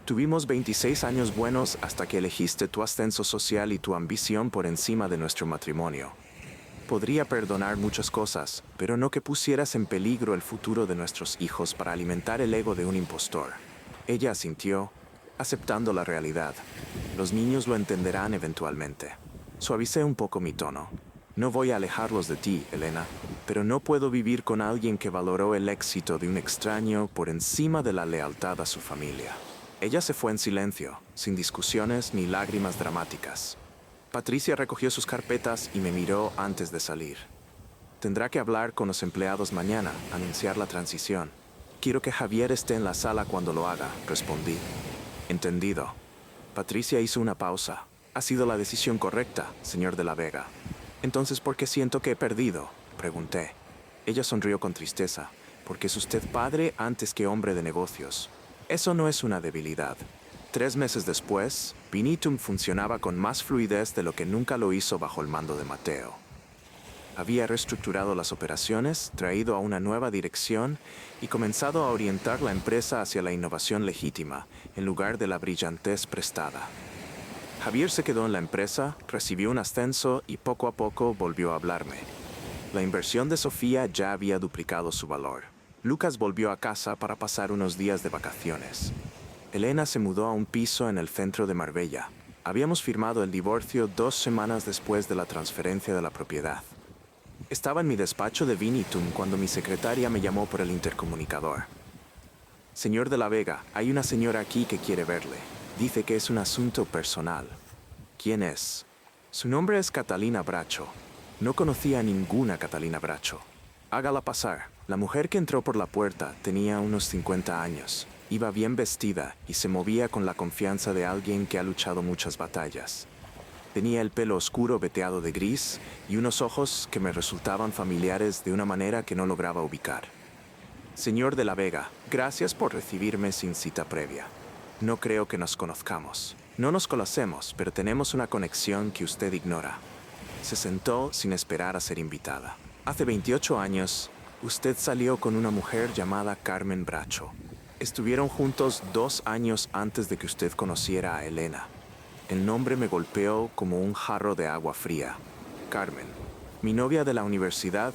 Tuvimos 26 años buenos hasta que elegiste tu ascenso social y tu ambición por encima de nuestro matrimonio. Podría perdonar muchas cosas, pero no que pusieras en peligro el futuro de nuestros hijos para alimentar el ego de un impostor. Ella asintió, aceptando la realidad. Los niños lo entenderán eventualmente. Suavicé un poco mi tono. No voy a alejarlos de ti, Elena, pero no puedo vivir con alguien que valoró el éxito de un extraño por encima de la lealtad a su familia. Ella se fue en silencio, sin discusiones ni lágrimas dramáticas. Patricia recogió sus carpetas y me miró antes de salir. Tendrá que hablar con los empleados mañana, anunciar la transición. Quiero que Javier esté en la sala cuando lo haga, respondí. Entendido. Patricia hizo una pausa. Ha sido la decisión correcta, señor de la Vega. Entonces, ¿por qué siento que he perdido?, pregunté. Ella sonrió con tristeza. Porque es usted padre antes que hombre de negocios. Eso no es una debilidad. 3 meses después, Vinitum funcionaba con más fluidez de lo que nunca lo hizo bajo el mando de Mateo. Había reestructurado las operaciones, traído a una nueva dirección y comenzado a orientar la empresa hacia la innovación legítima, en lugar de la brillantez prestada. Javier se quedó en la empresa, recibió un ascenso y poco a poco volvió a hablarme. La inversión de Sofía ya había duplicado su valor. Lucas volvió a casa para pasar unos días de vacaciones. Elena se mudó a un piso en el centro de Marbella. Habíamos firmado el divorcio 2 semanas después de la transferencia de la propiedad. Estaba en mi despacho de Vinitum cuando mi secretaria me llamó por el intercomunicador. Señor de la Vega, hay una señora aquí que quiere verle. Dice que es un asunto personal. ¿Quién es? Su nombre es Catalina Bracho. No conocía a ninguna Catalina Bracho. Hágala pasar. La mujer que entró por la puerta tenía unos 50 años. Iba bien vestida y se movía con la confianza de alguien que ha luchado muchas batallas. Tenía el pelo oscuro veteado de gris y unos ojos que me resultaban familiares de una manera que no lograba ubicar. Señor de la Vega, gracias por recibirme sin cita previa. No creo que nos conozcamos. No nos conocemos, pero tenemos una conexión que usted ignora. Se sentó sin esperar a ser invitada. Hace 28 años, usted salió con una mujer llamada Carmen Bracho. Estuvieron juntos 2 años antes de que usted conociera a Elena. El nombre me golpeó como un jarro de agua fría. Carmen, mi novia de la universidad,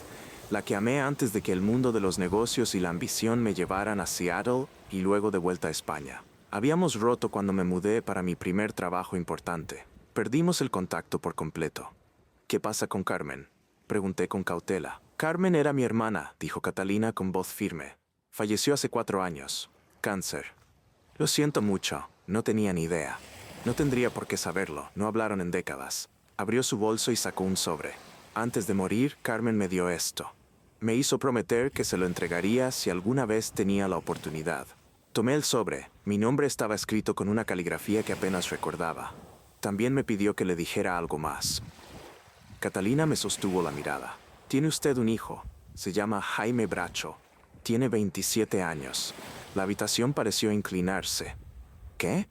la que amé antes de que el mundo de los negocios y la ambición me llevaran a Seattle y luego de vuelta a España. Habíamos roto cuando me mudé para mi primer trabajo importante. Perdimos el contacto por completo. ¿Qué pasa con Carmen?, pregunté con cautela. Carmen era mi hermana, dijo Catalina con voz firme. Falleció hace 4 años. Cáncer. Lo siento mucho, no tenía ni idea. No tendría por qué saberlo, no hablaron en décadas. Abrió su bolso y sacó un sobre. Antes de morir, Carmen me dio esto. Me hizo prometer que se lo entregaría si alguna vez tenía la oportunidad. Tomé el sobre. Mi nombre estaba escrito con una caligrafía que apenas recordaba. También me pidió que le dijera algo más. Catalina me sostuvo la mirada. Tiene usted un hijo. Se llama Jaime Bracho. Tiene 27 años. La habitación pareció inclinarse. ¿Qué?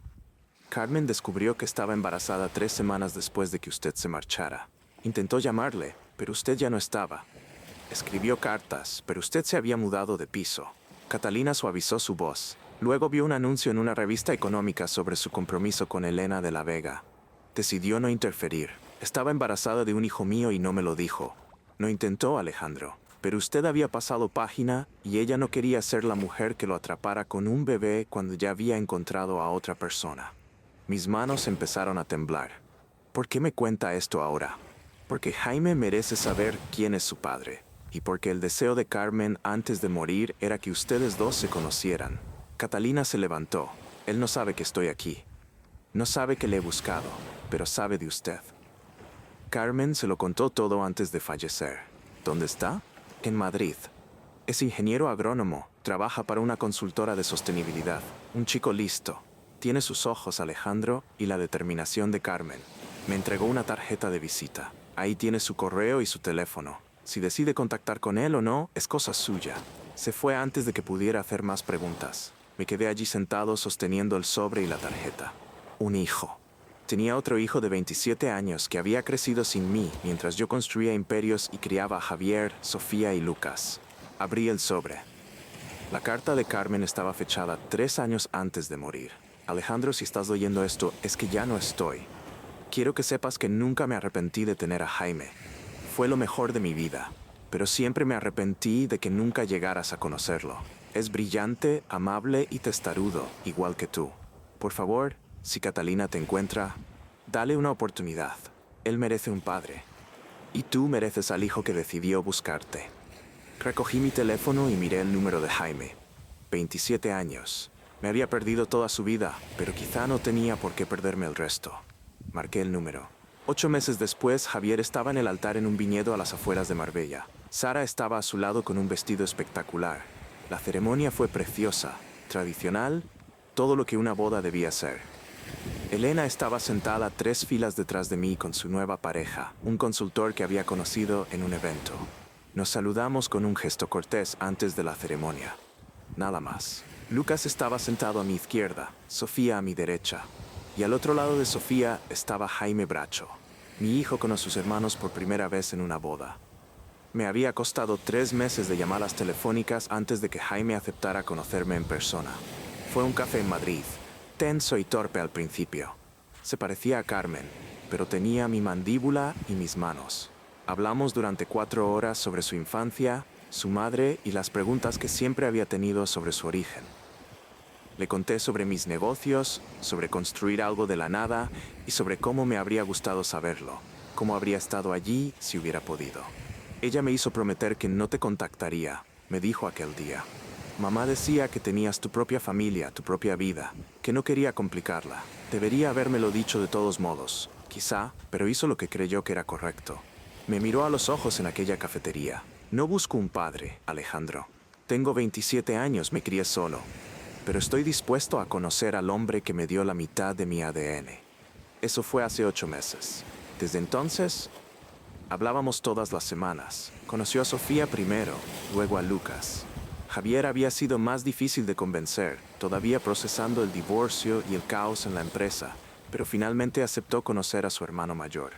Carmen descubrió que estaba embarazada 3 semanas después de que usted se marchara. Intentó llamarle, pero usted ya no estaba. Escribió cartas, pero usted se había mudado de piso. Catalina suavizó su voz. Luego vio un anuncio en una revista económica sobre su compromiso con Elena de la Vega. Decidió no interferir. Estaba embarazada de un hijo mío y no me lo dijo. No intentó, Alejandro. Pero usted había pasado página y ella no quería ser la mujer que lo atrapara con un bebé cuando ya había encontrado a otra persona. Mis manos empezaron a temblar. ¿Por qué me cuenta esto ahora? Porque Jaime merece saber quién es su padre. Y porque el deseo de Carmen antes de morir era que ustedes dos se conocieran. Catalina se levantó. Él no sabe que estoy aquí. No sabe que le he buscado, pero sabe de usted. Carmen se lo contó todo antes de fallecer. ¿Dónde está? En Madrid. Es ingeniero agrónomo, trabaja para una consultora de sostenibilidad. Un chico listo. Tiene sus ojos, Alejandro, y la determinación de Carmen. Me entregó una tarjeta de visita. Ahí tiene su correo y su teléfono. Si decide contactar con él o no, es cosa suya. Se fue antes de que pudiera hacer más preguntas. Me quedé allí sentado sosteniendo el sobre y la tarjeta. Un hijo. Tenía otro hijo de 27 años que había crecido sin mí mientras yo construía imperios y criaba a Javier, Sofía y Lucas. Abrí el sobre. La carta de Carmen estaba fechada 3 años antes de morir. Alejandro, si estás oyendo esto, es que ya no estoy. Quiero que sepas que nunca me arrepentí de tener a Jaime. Fue lo mejor de mi vida, pero siempre me arrepentí de que nunca llegaras a conocerlo. Es brillante, amable y testarudo, igual que tú. Por favor, si Catalina te encuentra, dale una oportunidad. Él merece un padre. Y tú mereces al hijo que decidió buscarte. Recogí mi teléfono y miré el número de Jaime. 27 años. Me había perdido toda su vida, pero quizá no tenía por qué perderme el resto. Marqué el número. 8 meses después, Javier estaba en el altar en un viñedo a las afueras de Marbella. Sara estaba a su lado con un vestido espectacular. La ceremonia fue preciosa, tradicional, todo lo que una boda debía ser. Elena estaba sentada 3 filas detrás de mí con su nueva pareja, un consultor que había conocido en un evento. Nos saludamos con un gesto cortés antes de la ceremonia. Nada más. Lucas estaba sentado a mi izquierda, Sofía a mi derecha. Y al otro lado de Sofía estaba Jaime Bracho, mi hijo con sus hermanos por primera vez en una boda. Me había costado 3 meses de llamadas telefónicas antes de que Jaime aceptara conocerme en persona. Fue un café en Madrid, tenso y torpe al principio. Se parecía a Carmen, pero tenía mi mandíbula y mis manos. Hablamos durante 4 horas sobre su infancia, su madre y las preguntas que siempre había tenido sobre su origen. Le conté sobre mis negocios, sobre construir algo de la nada y sobre cómo me habría gustado saberlo, cómo habría estado allí si hubiera podido. Ella me hizo prometer que no te contactaría, me dijo aquel día. Mamá decía que tenías tu propia familia, tu propia vida, que no quería complicarla. Debería habérmelo dicho de todos modos, quizá, pero hizo lo que creyó que era correcto. Me miró a los ojos en aquella cafetería. No busco un padre, Alejandro. Tengo 27 años, me crié solo. Pero estoy dispuesto a conocer al hombre que me dio la mitad de mi ADN. Eso fue hace 8 meses. Desde entonces, hablábamos todas las semanas. Conoció a Sofía primero, luego a Lucas. Javier había sido más difícil de convencer, todavía procesando el divorcio y el caos en la empresa, pero finalmente aceptó conocer a su hermano mayor.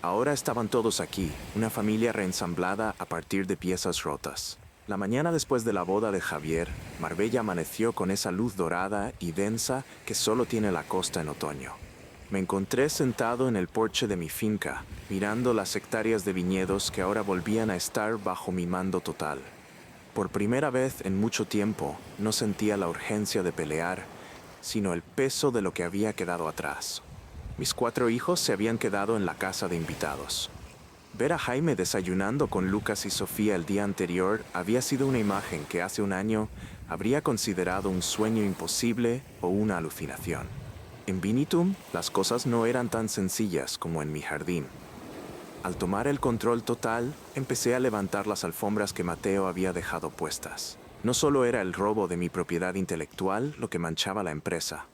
Ahora estaban todos aquí, una familia reensamblada a partir de piezas rotas. La mañana después de la boda de Javier, Marbella amaneció con esa luz dorada y densa que solo tiene la costa en otoño. Me encontré sentado en el porche de mi finca, mirando las hectáreas de viñedos que ahora volvían a estar bajo mi mando total. Por primera vez en mucho tiempo, no sentía la urgencia de pelear, sino el peso de lo que había quedado atrás. Mis 4 hijos se habían quedado en la casa de invitados. Ver a Jaime desayunando con Lucas y Sofía el día anterior había sido una imagen que hace un año habría considerado un sueño imposible o una alucinación. En Vinitum, las cosas no eran tan sencillas como en mi jardín. Al tomar el control total, empecé a levantar las alfombras que Mateo había dejado puestas. No solo era el robo de mi propiedad intelectual lo que manchaba la empresa.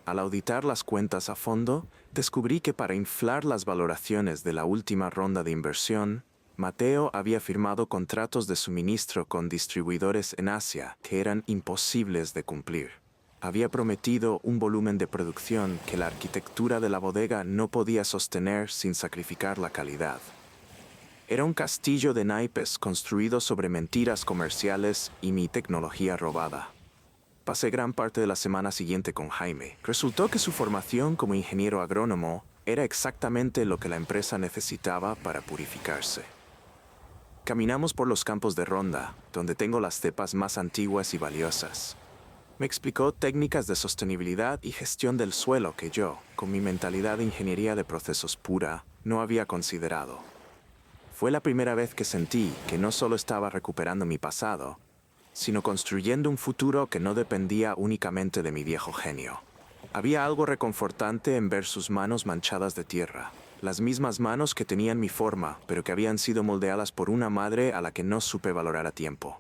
Al auditar las cuentas a fondo, descubrí que para inflar las valoraciones de la última ronda de inversión, Mateo había firmado contratos de suministro con distribuidores en Asia que eran imposibles de cumplir. Había prometido un volumen de producción que la arquitectura de la bodega no podía sostener sin sacrificar la calidad. Era un castillo de naipes construido sobre mentiras comerciales y mi tecnología robada. Pasé gran parte de la semana siguiente con Jaime. Resultó que su formación como ingeniero agrónomo era exactamente lo que la empresa necesitaba para purificarse. Caminamos por los campos de Ronda, donde tengo las cepas más antiguas y valiosas. Me explicó técnicas de sostenibilidad y gestión del suelo que yo, con mi mentalidad de ingeniería de procesos pura, no había considerado. Fue la primera vez que sentí que no solo estaba recuperando mi pasado, sino construyendo un futuro que no dependía únicamente de mi viejo genio. Había algo reconfortante en ver sus manos manchadas de tierra. Las mismas manos que tenían mi forma, pero que habían sido moldeadas por una madre a la que no supe valorar a tiempo.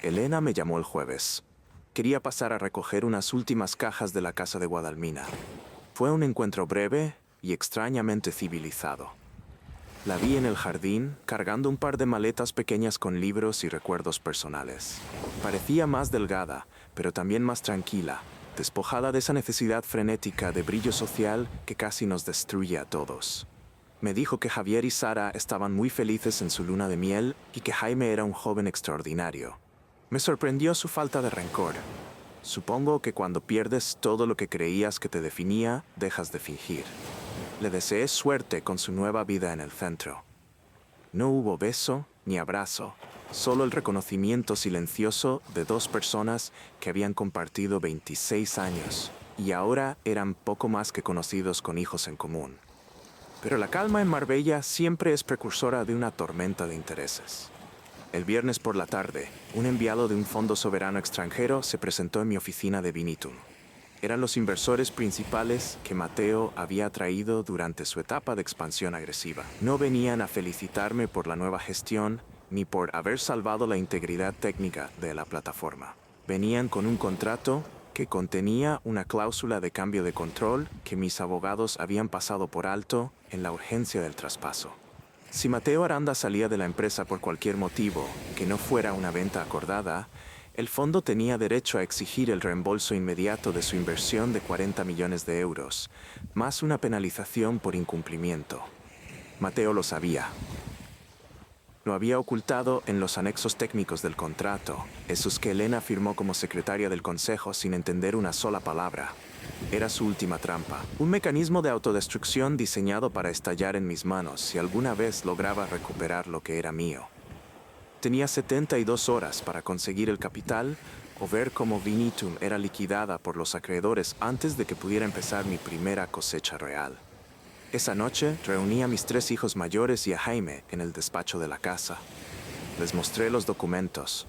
Elena me llamó el jueves. Quería pasar a recoger unas últimas cajas de la casa de Guadalmina. Fue un encuentro breve y extrañamente civilizado. La vi en el jardín, cargando un par de maletas pequeñas con libros y recuerdos personales. Parecía más delgada, pero también más tranquila, despojada de esa necesidad frenética de brillo social que casi nos destruye a todos. Me dijo que Javier y Sara estaban muy felices en su luna de miel y que Jaime era un joven extraordinario. Me sorprendió su falta de rencor. Supongo que cuando pierdes todo lo que creías que te definía, dejas de fingir. Le deseé suerte con su nueva vida en el centro. No hubo beso ni abrazo, solo el reconocimiento silencioso de dos personas que habían compartido 26 años y ahora eran poco más que conocidos con hijos en común. Pero la calma en Marbella siempre es precursora de una tormenta de intereses. El viernes por la tarde, un enviado de un fondo soberano extranjero se presentó en mi oficina de Vinitum. Eran los inversores principales que Mateo había atraído durante su etapa de expansión agresiva. No venían a felicitarme por la nueva gestión ni por haber salvado la integridad técnica de la plataforma. Venían con un contrato que contenía una cláusula de cambio de control que mis abogados habían pasado por alto en la urgencia del traspaso. Si Mateo Aranda salía de la empresa por cualquier motivo, que no fuera una venta acordada, el fondo tenía derecho a exigir el reembolso inmediato de su inversión de 40 millones de euros, más una penalización por incumplimiento. Mateo lo sabía. Lo había ocultado en los anexos técnicos del contrato, esos que Elena firmó como secretaria del consejo sin entender una sola palabra. Era su última trampa, un mecanismo de autodestrucción diseñado para estallar en mis manos si alguna vez lograba recuperar lo que era mío. Tenía 72 horas para conseguir el capital o ver cómo Vinitum era liquidada por los acreedores antes de que pudiera empezar mi primera cosecha real. Esa noche reuní a mis 3 hijos mayores y a Jaime en el despacho de la casa. Les mostré los documentos.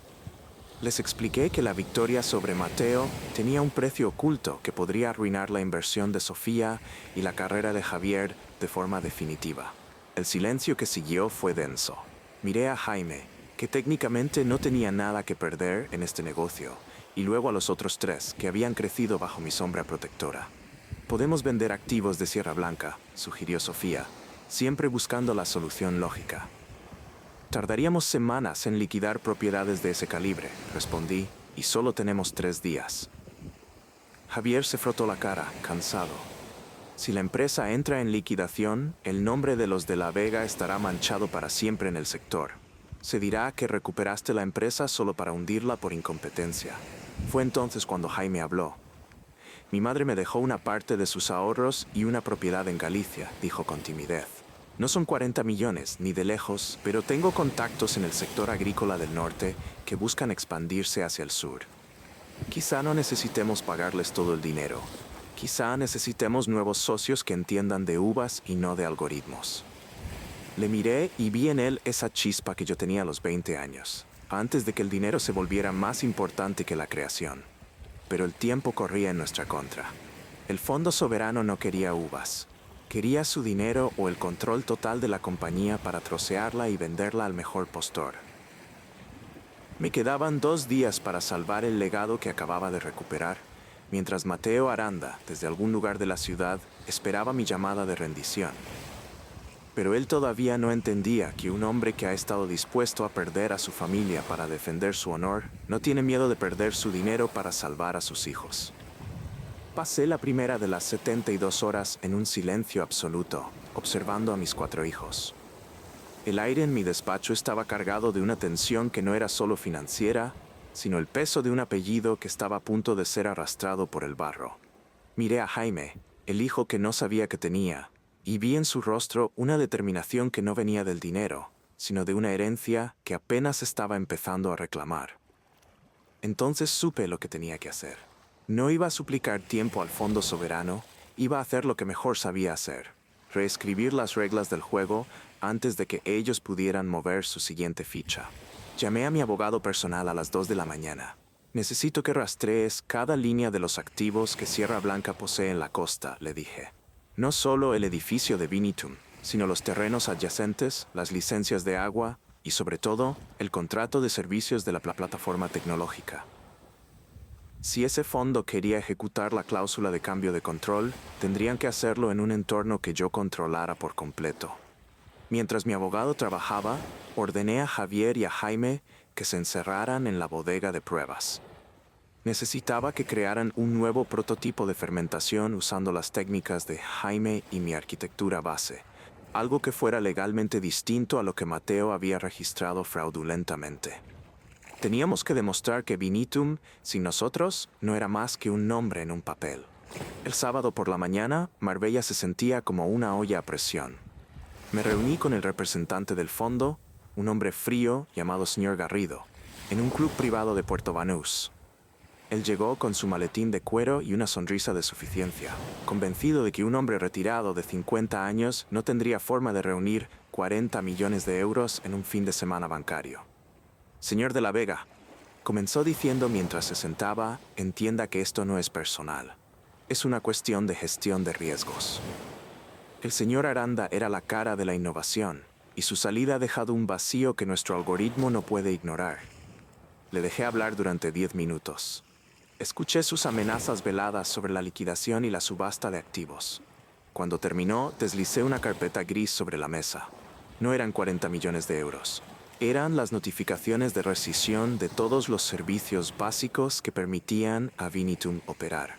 Les expliqué que la victoria sobre Mateo tenía un precio oculto que podría arruinar la inversión de Sofía y la carrera de Javier de forma definitiva. El silencio que siguió fue denso. Miré a Jaime, que técnicamente no tenía nada que perder en este negocio, y luego a los otros 3 que habían crecido bajo mi sombra protectora. Podemos vender activos de Sierra Blanca, sugirió Sofía, siempre buscando la solución lógica. Tardaríamos semanas en liquidar propiedades de ese calibre, respondí, y solo tenemos 3 días. Javier se frotó la cara, cansado. Si la empresa entra en liquidación, el nombre de los de La Vega estará manchado para siempre en el sector. Se dirá que recuperaste la empresa solo para hundirla por incompetencia. Fue entonces cuando Jaime habló. Mi madre me dejó una parte de sus ahorros y una propiedad en Galicia, dijo con timidez. No son 40 millones, ni de lejos, pero tengo contactos en el sector agrícola del norte que buscan expandirse hacia el sur. Quizá no necesitemos pagarles todo el dinero. Quizá necesitemos nuevos socios que entiendan de uvas y no de algoritmos. Le miré y vi en él esa chispa que yo tenía a los 20 años, antes de que el dinero se volviera más importante que la creación. Pero el tiempo corría en nuestra contra. El fondo soberano no quería uvas. Quería su dinero o el control total de la compañía para trocearla y venderla al mejor postor. Me quedaban 2 días para salvar el legado que acababa de recuperar, mientras Mateo Aranda, desde algún lugar de la ciudad, esperaba mi llamada de rendición. Pero él todavía no entendía que un hombre que ha estado dispuesto a perder a su familia para defender su honor, no tiene miedo de perder su dinero para salvar a sus hijos. Pasé la primera de las 72 horas en un silencio absoluto, observando a mis 4 hijos. El aire en mi despacho estaba cargado de una tensión que no era solo financiera, sino el peso de un apellido que estaba a punto de ser arrastrado por el barro. Miré a Jaime, el hijo que no sabía que tenía, y vi en su rostro una determinación que no venía del dinero, sino de una herencia que apenas estaba empezando a reclamar. Entonces supe lo que tenía que hacer. No iba a suplicar tiempo al fondo soberano, iba a hacer lo que mejor sabía hacer, reescribir las reglas del juego antes de que ellos pudieran mover su siguiente ficha. Llamé a mi abogado personal a las 2 de la mañana. Necesito que rastrees cada línea de los activos que Sierra Blanca posee en la costa, le dije. No solo el edificio de Vinitum, sino los terrenos adyacentes, las licencias de agua y, sobre todo, el contrato de servicios de la plataforma tecnológica. Si ese fondo quería ejecutar la cláusula de cambio de control, tendrían que hacerlo en un entorno que yo controlara por completo. Mientras mi abogado trabajaba, ordené a Javier y a Jaime que se encerraran en la bodega de pruebas. Necesitaba que crearan un nuevo prototipo de fermentación usando las técnicas de Jaime y mi arquitectura base, algo que fuera legalmente distinto a lo que Mateo había registrado fraudulentamente. Teníamos que demostrar que Vinitum, sin nosotros, no era más que un nombre en un papel. El sábado por la mañana, Marbella se sentía como una olla a presión. Me reuní con el representante del fondo, un hombre frío llamado señor Garrido, en un club privado de Puerto Banús. Él llegó con su maletín de cuero y una sonrisa de suficiencia, convencido de que un hombre retirado de 50 años no tendría forma de reunir 40 millones de euros en un fin de semana bancario. Señor de la Vega, comenzó diciendo mientras se sentaba, entienda que esto no es personal. Es una cuestión de gestión de riesgos. El señor Aranda era la cara de la innovación, y su salida ha dejado un vacío que nuestro algoritmo no puede ignorar. Le dejé hablar durante 10 minutos. Escuché sus amenazas veladas sobre la liquidación y la subasta de activos. Cuando terminó, deslicé una carpeta gris sobre la mesa. No eran 40 millones de euros. Eran las notificaciones de rescisión de todos los servicios básicos que permitían a Vinitum operar.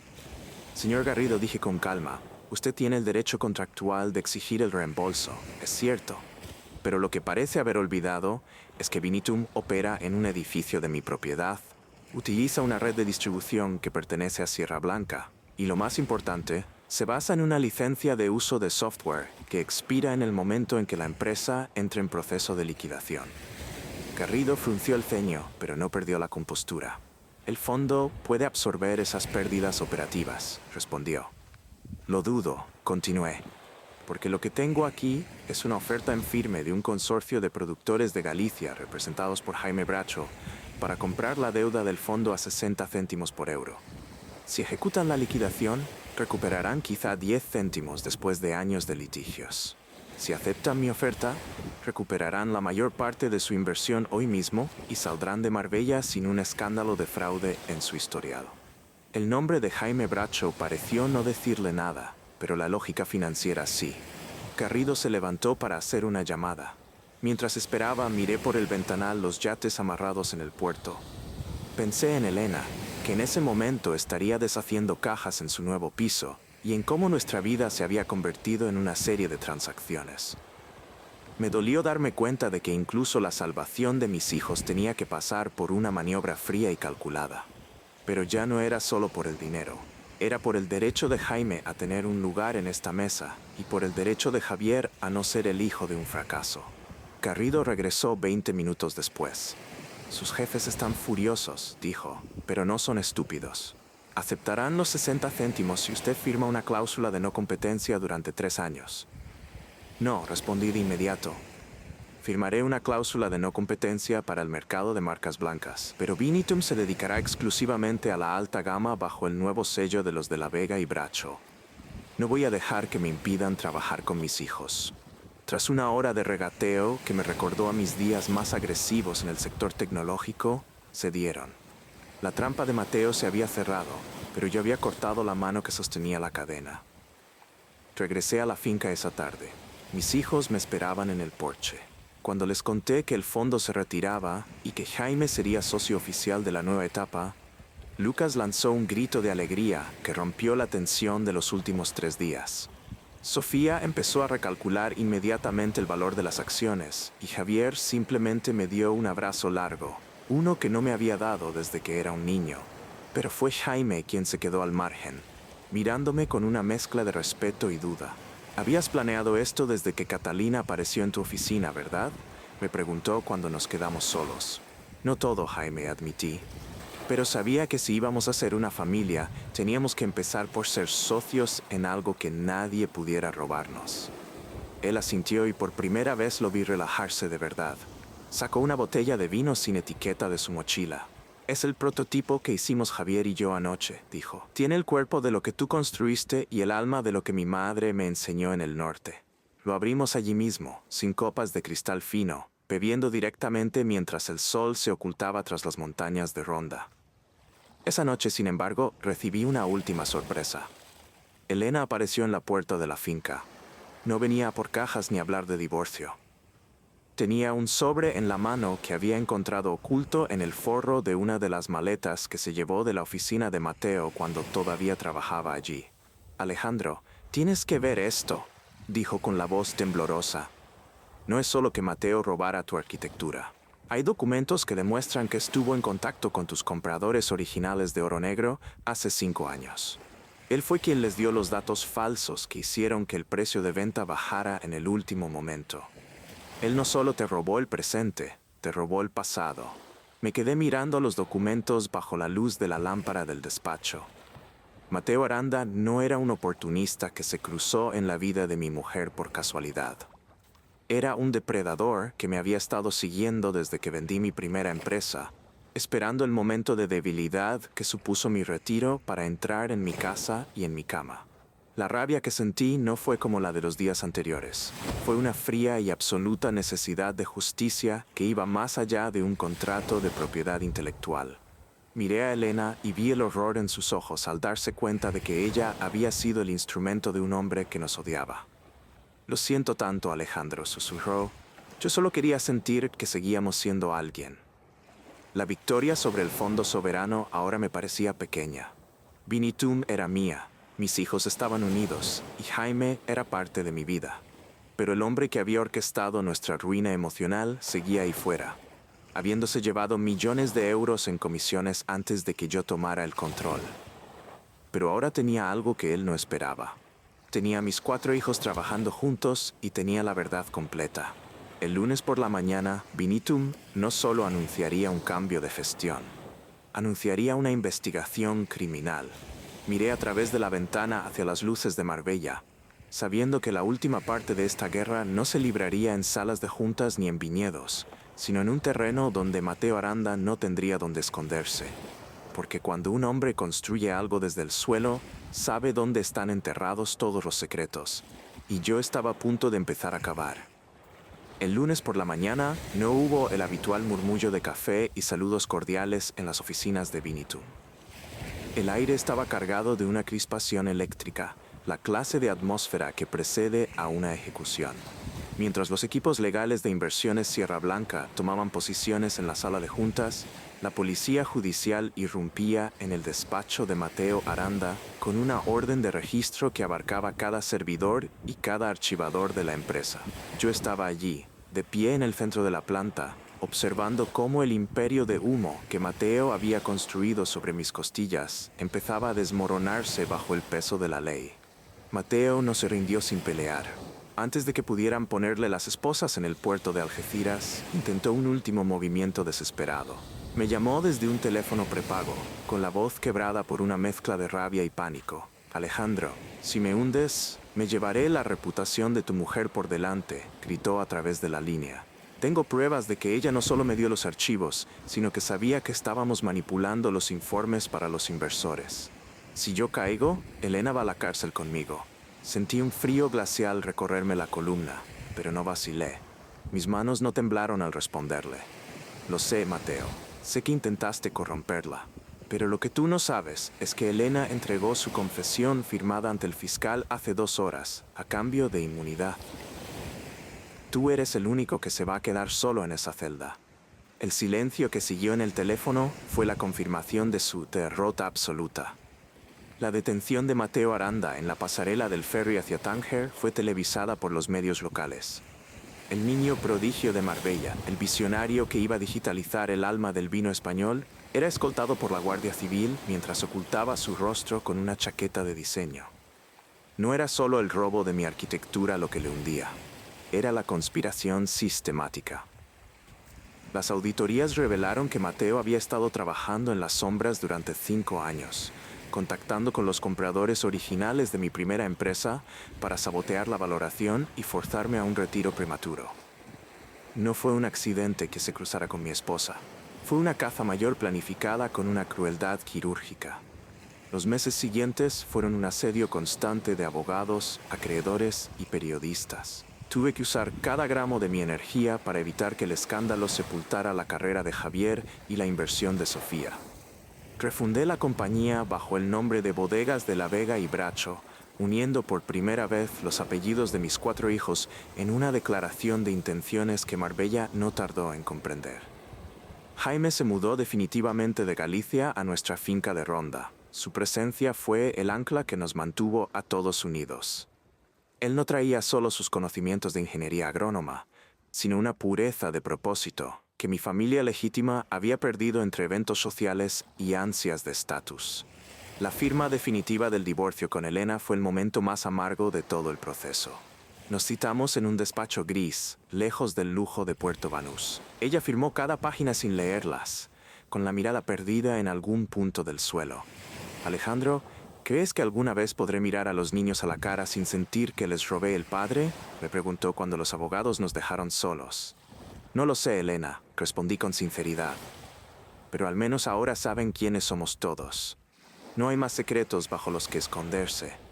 Señor Garrido, dije con calma, usted tiene el derecho contractual de exigir el reembolso, es cierto. Pero lo que parece haber olvidado es que Vinitum opera en un edificio de mi propiedad, utiliza una red de distribución que pertenece a Sierra Blanca, y lo más importante, se basa en una licencia de uso de software que expira en el momento en que la empresa entre en proceso de liquidación. Garrido frunció el ceño, pero no perdió la compostura. El fondo puede absorber esas pérdidas operativas, respondió. Lo dudo, continué, porque lo que tengo aquí es una oferta en firme de un consorcio de productores de Galicia representados por Jaime Bracho para comprar la deuda del fondo a 60 céntimos por euro. Si ejecutan la liquidación, recuperarán quizá 10 céntimos después de años de litigios. Si aceptan mi oferta, recuperarán la mayor parte de su inversión hoy mismo y saldrán de Marbella sin un escándalo de fraude en su historial. El nombre de Jaime Bracho pareció no decirle nada, pero la lógica financiera sí. Garrido se levantó para hacer una llamada. Mientras esperaba, miré por el ventanal los yates amarrados en el puerto. Pensé en Elena, que en ese momento estaría deshaciendo cajas en su nuevo piso, y en cómo nuestra vida se había convertido en una serie de transacciones. Me dolió darme cuenta de que incluso la salvación de mis hijos tenía que pasar por una maniobra fría y calculada. Pero ya no era solo por el dinero. Era por el derecho de Jaime a tener un lugar en esta mesa y por el derecho de Javier a no ser el hijo de un fracaso. Garrido regresó 20 minutos después. Sus jefes están furiosos, dijo, pero no son estúpidos. Aceptarán los 60 céntimos si usted firma una cláusula de no competencia durante 3 años. No, respondí de inmediato. Firmaré una cláusula de no competencia para el mercado de marcas blancas, pero Vinitum se dedicará exclusivamente a la alta gama bajo el nuevo sello de los de la Vega y Bracho. No voy a dejar que me impidan trabajar con mis hijos. Tras una hora de regateo que me recordó a mis días más agresivos en el sector tecnológico, cedieron. La trampa de Mateo se había cerrado, pero yo había cortado la mano que sostenía la cadena. Regresé a la finca esa tarde. Mis hijos me esperaban en el porche. Cuando les conté que el fondo se retiraba y que Jaime sería socio oficial de la nueva etapa, Lucas lanzó un grito de alegría que rompió la tensión de los últimos 3 días. Sofía empezó a recalcular inmediatamente el valor de las acciones y Javier simplemente me dio un abrazo largo, uno que no me había dado desde que era un niño. Pero fue Jaime quien se quedó al margen, mirándome con una mezcla de respeto y duda. «Habías planeado esto desde que Catalina apareció en tu oficina, ¿verdad?», me preguntó cuando nos quedamos solos. «No todo, Jaime», admití. Pero sabía que si íbamos a ser una familia, teníamos que empezar por ser socios en algo que nadie pudiera robarnos. Él asintió y por primera vez lo vi relajarse de verdad. Sacó una botella de vino sin etiqueta de su mochila. Es el prototipo que hicimos Javier y yo anoche, dijo. Tiene el cuerpo de lo que tú construiste y el alma de lo que mi madre me enseñó en el norte. Lo abrimos allí mismo, sin copas de cristal fino, bebiendo directamente mientras el sol se ocultaba tras las montañas de Ronda. Esa noche, sin embargo, recibí una última sorpresa. Elena apareció en la puerta de la finca. No venía a por cajas ni a hablar de divorcio. Tenía un sobre en la mano que había encontrado oculto en el forro de una de las maletas que se llevó de la oficina de Mateo cuando todavía trabajaba allí. Alejandro, tienes que ver esto, dijo con la voz temblorosa. No es solo que Mateo robara tu arquitectura. Hay documentos que demuestran que estuvo en contacto con tus compradores originales de oro negro hace 5 años. Él fue quien les dio los datos falsos que hicieron que el precio de venta bajara en el último momento. Él no solo te robó el presente, te robó el pasado. Me quedé mirando los documentos bajo la luz de la lámpara del despacho. Mateo Aranda no era un oportunista que se cruzó en la vida de mi mujer por casualidad. Era un depredador que me había estado siguiendo desde que vendí mi primera empresa, esperando el momento de debilidad que supuso mi retiro para entrar en mi casa y en mi cama. La rabia que sentí no fue como la de los días anteriores. Fue una fría y absoluta necesidad de justicia que iba más allá de un contrato de propiedad intelectual. Miré a Elena y vi el horror en sus ojos al darse cuenta de que ella había sido el instrumento de un hombre que nos odiaba. Lo siento tanto, Alejandro, susurró. Yo solo quería sentir que seguíamos siendo alguien. La victoria sobre el Fondo Soberano ahora me parecía pequeña. Binitum era mía. Mis hijos estaban unidos, y Jaime era parte de mi vida. Pero el hombre que había orquestado nuestra ruina emocional seguía ahí fuera, habiéndose llevado millones de euros en comisiones antes de que yo tomara el control. Pero ahora tenía algo que él no esperaba. Tenía a mis 4 hijos trabajando juntos y tenía la verdad completa. El lunes por la mañana, Binitum no solo anunciaría un cambio de gestión, anunciaría una investigación criminal. Miré a través de la ventana hacia las luces de Marbella, sabiendo que la última parte de esta guerra no se libraría en salas de juntas ni en viñedos, sino en un terreno donde Mateo Aranda no tendría donde esconderse. Porque cuando un hombre construye algo desde el suelo, sabe dónde están enterrados todos los secretos, y yo estaba a punto de empezar a cavar. El lunes por la mañana no hubo el habitual murmullo de café y saludos cordiales en las oficinas de Binitum. El aire estaba cargado de una crispación eléctrica, la clase de atmósfera que precede a una ejecución. Mientras los equipos legales de Inversiones Sierra Blanca tomaban posiciones en la sala de juntas, la policía judicial irrumpía en el despacho de Mateo Aranda con una orden de registro que abarcaba cada servidor y cada archivador de la empresa. Yo estaba allí, de pie en el centro de la planta, observando cómo el imperio de humo que Mateo había construido sobre mis costillas empezaba a desmoronarse bajo el peso de la ley. Mateo no se rindió sin pelear. Antes de que pudieran ponerle las esposas en el puerto de Algeciras, intentó un último movimiento desesperado. Me llamó desde un teléfono prepago, con la voz quebrada por una mezcla de rabia y pánico. Alejandro, si me hundes, me llevaré la reputación de tu mujer por delante, gritó a través de la línea. Tengo pruebas de que ella no solo me dio los archivos, sino que sabía que estábamos manipulando los informes para los inversores. Si yo caigo, Elena va a la cárcel conmigo. Sentí un frío glacial recorrerme la columna, pero no vacilé. Mis manos no temblaron al responderle. Lo sé, Mateo. Sé que intentaste corromperla. Pero lo que tú no sabes es que Elena entregó su confesión firmada ante el fiscal hace 2 horas, a cambio de inmunidad. Tú eres el único que se va a quedar solo en esa celda. El silencio que siguió en el teléfono fue la confirmación de su derrota absoluta. La detención de Mateo Aranda en la pasarela del ferry hacia Tánger fue televisada por los medios locales. El niño prodigio de Marbella, el visionario que iba a digitalizar el alma del vino español, era escoltado por la Guardia Civil mientras ocultaba su rostro con una chaqueta de diseño. No era solo el robo de mi arquitectura lo que le hundía. Era la conspiración sistemática. Las auditorías revelaron que Mateo había estado trabajando en las sombras durante 5 años, contactando con los compradores originales de mi primera empresa para sabotear la valoración y forzarme a un retiro prematuro. No fue un accidente que se cruzara con mi esposa. Fue una caza mayor planificada con una crueldad quirúrgica. Los meses siguientes fueron un asedio constante de abogados, acreedores y periodistas. Tuve que usar cada gramo de mi energía para evitar que el escándalo sepultara la carrera de Javier y la inversión de Sofía. Refundé la compañía bajo el nombre de Bodegas de la Vega y Bracho, uniendo por primera vez los apellidos de mis 4 hijos en una declaración de intenciones que Marbella no tardó en comprender. Jaime se mudó definitivamente de Galicia a nuestra finca de Ronda. Su presencia fue el ancla que nos mantuvo a todos unidos. Él no traía solo sus conocimientos de ingeniería agrónoma, sino una pureza de propósito que mi familia legítima había perdido entre eventos sociales y ansias de estatus. La firma definitiva del divorcio con Elena fue el momento más amargo de todo el proceso. Nos citamos en un despacho gris, lejos del lujo de Puerto Banús. Ella firmó cada página sin leerlas, con la mirada perdida en algún punto del suelo. Alejandro, ¿crees que alguna vez podré mirar a los niños a la cara sin sentir que les robé el padre?, me preguntó cuando los abogados nos dejaron solos. No lo sé, Elena, respondí con sinceridad. Pero al menos ahora saben quiénes somos todos. No hay más secretos bajo los que esconderse.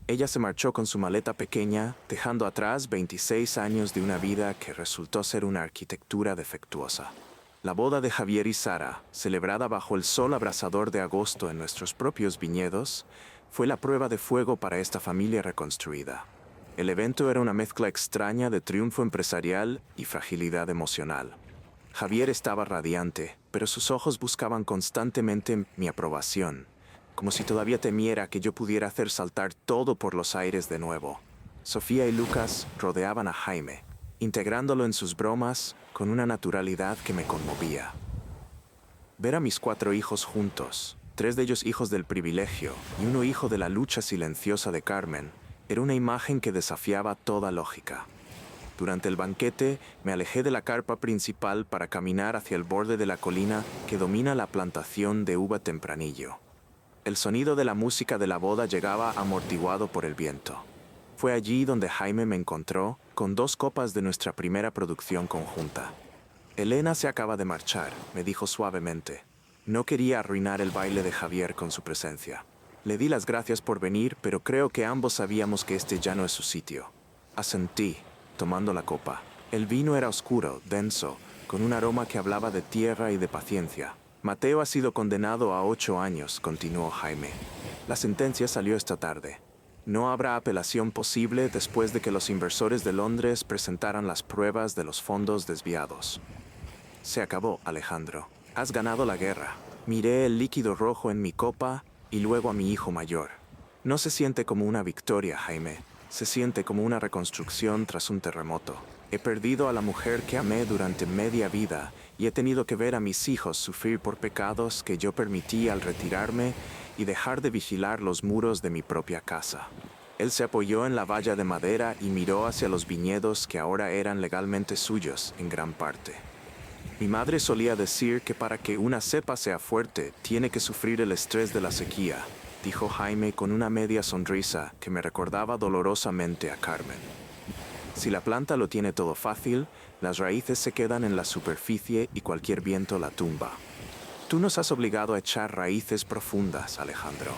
Ella se marchó con su maleta pequeña, dejando atrás 26 años de una vida que resultó ser una arquitectura defectuosa. La boda de Javier y Sara, celebrada bajo el sol abrasador de agosto en nuestros propios viñedos, fue la prueba de fuego para esta familia reconstruida. El evento era una mezcla extraña de triunfo empresarial y fragilidad emocional. Javier estaba radiante, pero sus ojos buscaban constantemente mi aprobación, como si todavía temiera que yo pudiera hacer saltar todo por los aires de nuevo. Sofía y Lucas rodeaban a Jaime, integrándolo en sus bromas con una naturalidad que me conmovía. Ver a mis 4 hijos juntos, 3 de ellos hijos del privilegio y uno hijo de la lucha silenciosa de Carmen, era una imagen que desafiaba toda lógica. Durante el banquete, me alejé de la carpa principal para caminar hacia el borde de la colina que domina la plantación de uva Tempranillo. El sonido de la música de la boda llegaba amortiguado por el viento. Fue allí donde Jaime me encontró con 2 copas de nuestra primera producción conjunta. Elena se acaba de marchar, me dijo suavemente. No quería arruinar el baile de Javier con su presencia. Le di las gracias por venir, pero creo que ambos sabíamos que este ya no es su sitio. Asentí, tomando la copa. El vino era oscuro, denso, con un aroma que hablaba de tierra y de paciencia. Mateo ha sido condenado a 8 años, continuó Jaime. La sentencia salió esta tarde. No habrá apelación posible después de que los inversores de Londres presentaran las pruebas de los fondos desviados. Se acabó, Alejandro. Has ganado la guerra. Miré el líquido rojo en mi copa y luego a mi hijo mayor. No se siente como una victoria, Jaime. Se siente como una reconstrucción tras un terremoto. He perdido a la mujer que amé durante media vida y he tenido que ver a mis hijos sufrir por pecados que yo permití al retirarme y dejar de vigilar los muros de mi propia casa. Él se apoyó en la valla de madera y miró hacia los viñedos que ahora eran legalmente suyos en gran parte. Mi madre solía decir que para que una cepa sea fuerte, tiene que sufrir el estrés de la sequía, dijo Jaime con una media sonrisa que me recordaba dolorosamente a Carmen. Si la planta lo tiene todo fácil, las raíces se quedan en la superficie y cualquier viento la tumba. Tú nos has obligado a echar raíces profundas, Alejandro.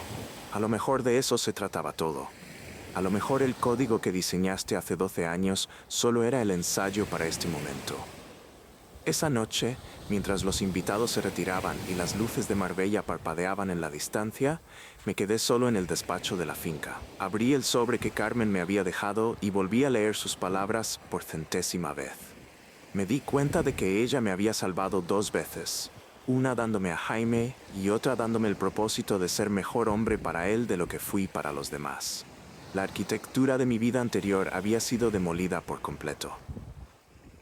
A lo mejor de eso se trataba todo. A lo mejor el código que diseñaste hace 12 años solo era el ensayo para este momento. Esa noche, mientras los invitados se retiraban y las luces de Marbella parpadeaban en la distancia, me quedé solo en el despacho de la finca. Abrí el sobre que Carmen me había dejado y volví a leer sus palabras por 100ª vez. Me di cuenta de que ella me había salvado 2 veces, una dándome a Jaime y otra dándome el propósito de ser mejor hombre para él de lo que fui para los demás. La arquitectura de mi vida anterior había sido demolida por completo.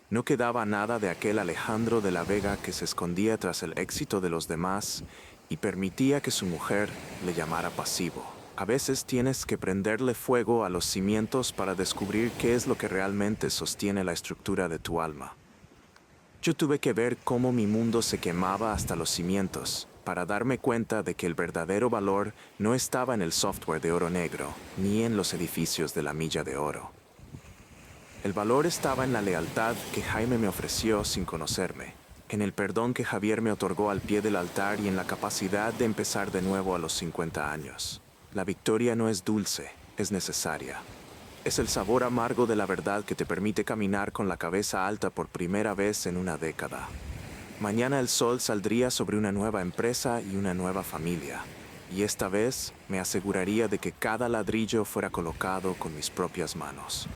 No quedaba nada de aquel Alejandro de la Vega que se escondía tras el éxito de los demás y permitía que su mujer le llamara pasivo. A veces tienes que prenderle fuego a los cimientos para descubrir qué es lo que realmente sostiene la estructura de tu alma. Yo tuve que ver cómo mi mundo se quemaba hasta los cimientos para darme cuenta de que el verdadero valor no estaba en el software de oro negro ni en los edificios de la milla de oro. El valor estaba en la lealtad que Jaime me ofreció sin conocerme, en el perdón que Javier me otorgó al pie del altar y en la capacidad de empezar de nuevo a los 50 años. La victoria no es dulce, es necesaria. Es el sabor amargo de la verdad que te permite caminar con la cabeza alta por primera vez en una década. Mañana el sol saldría sobre una nueva empresa y una nueva familia. Y esta vez me aseguraría de que cada ladrillo fuera colocado con mis propias manos.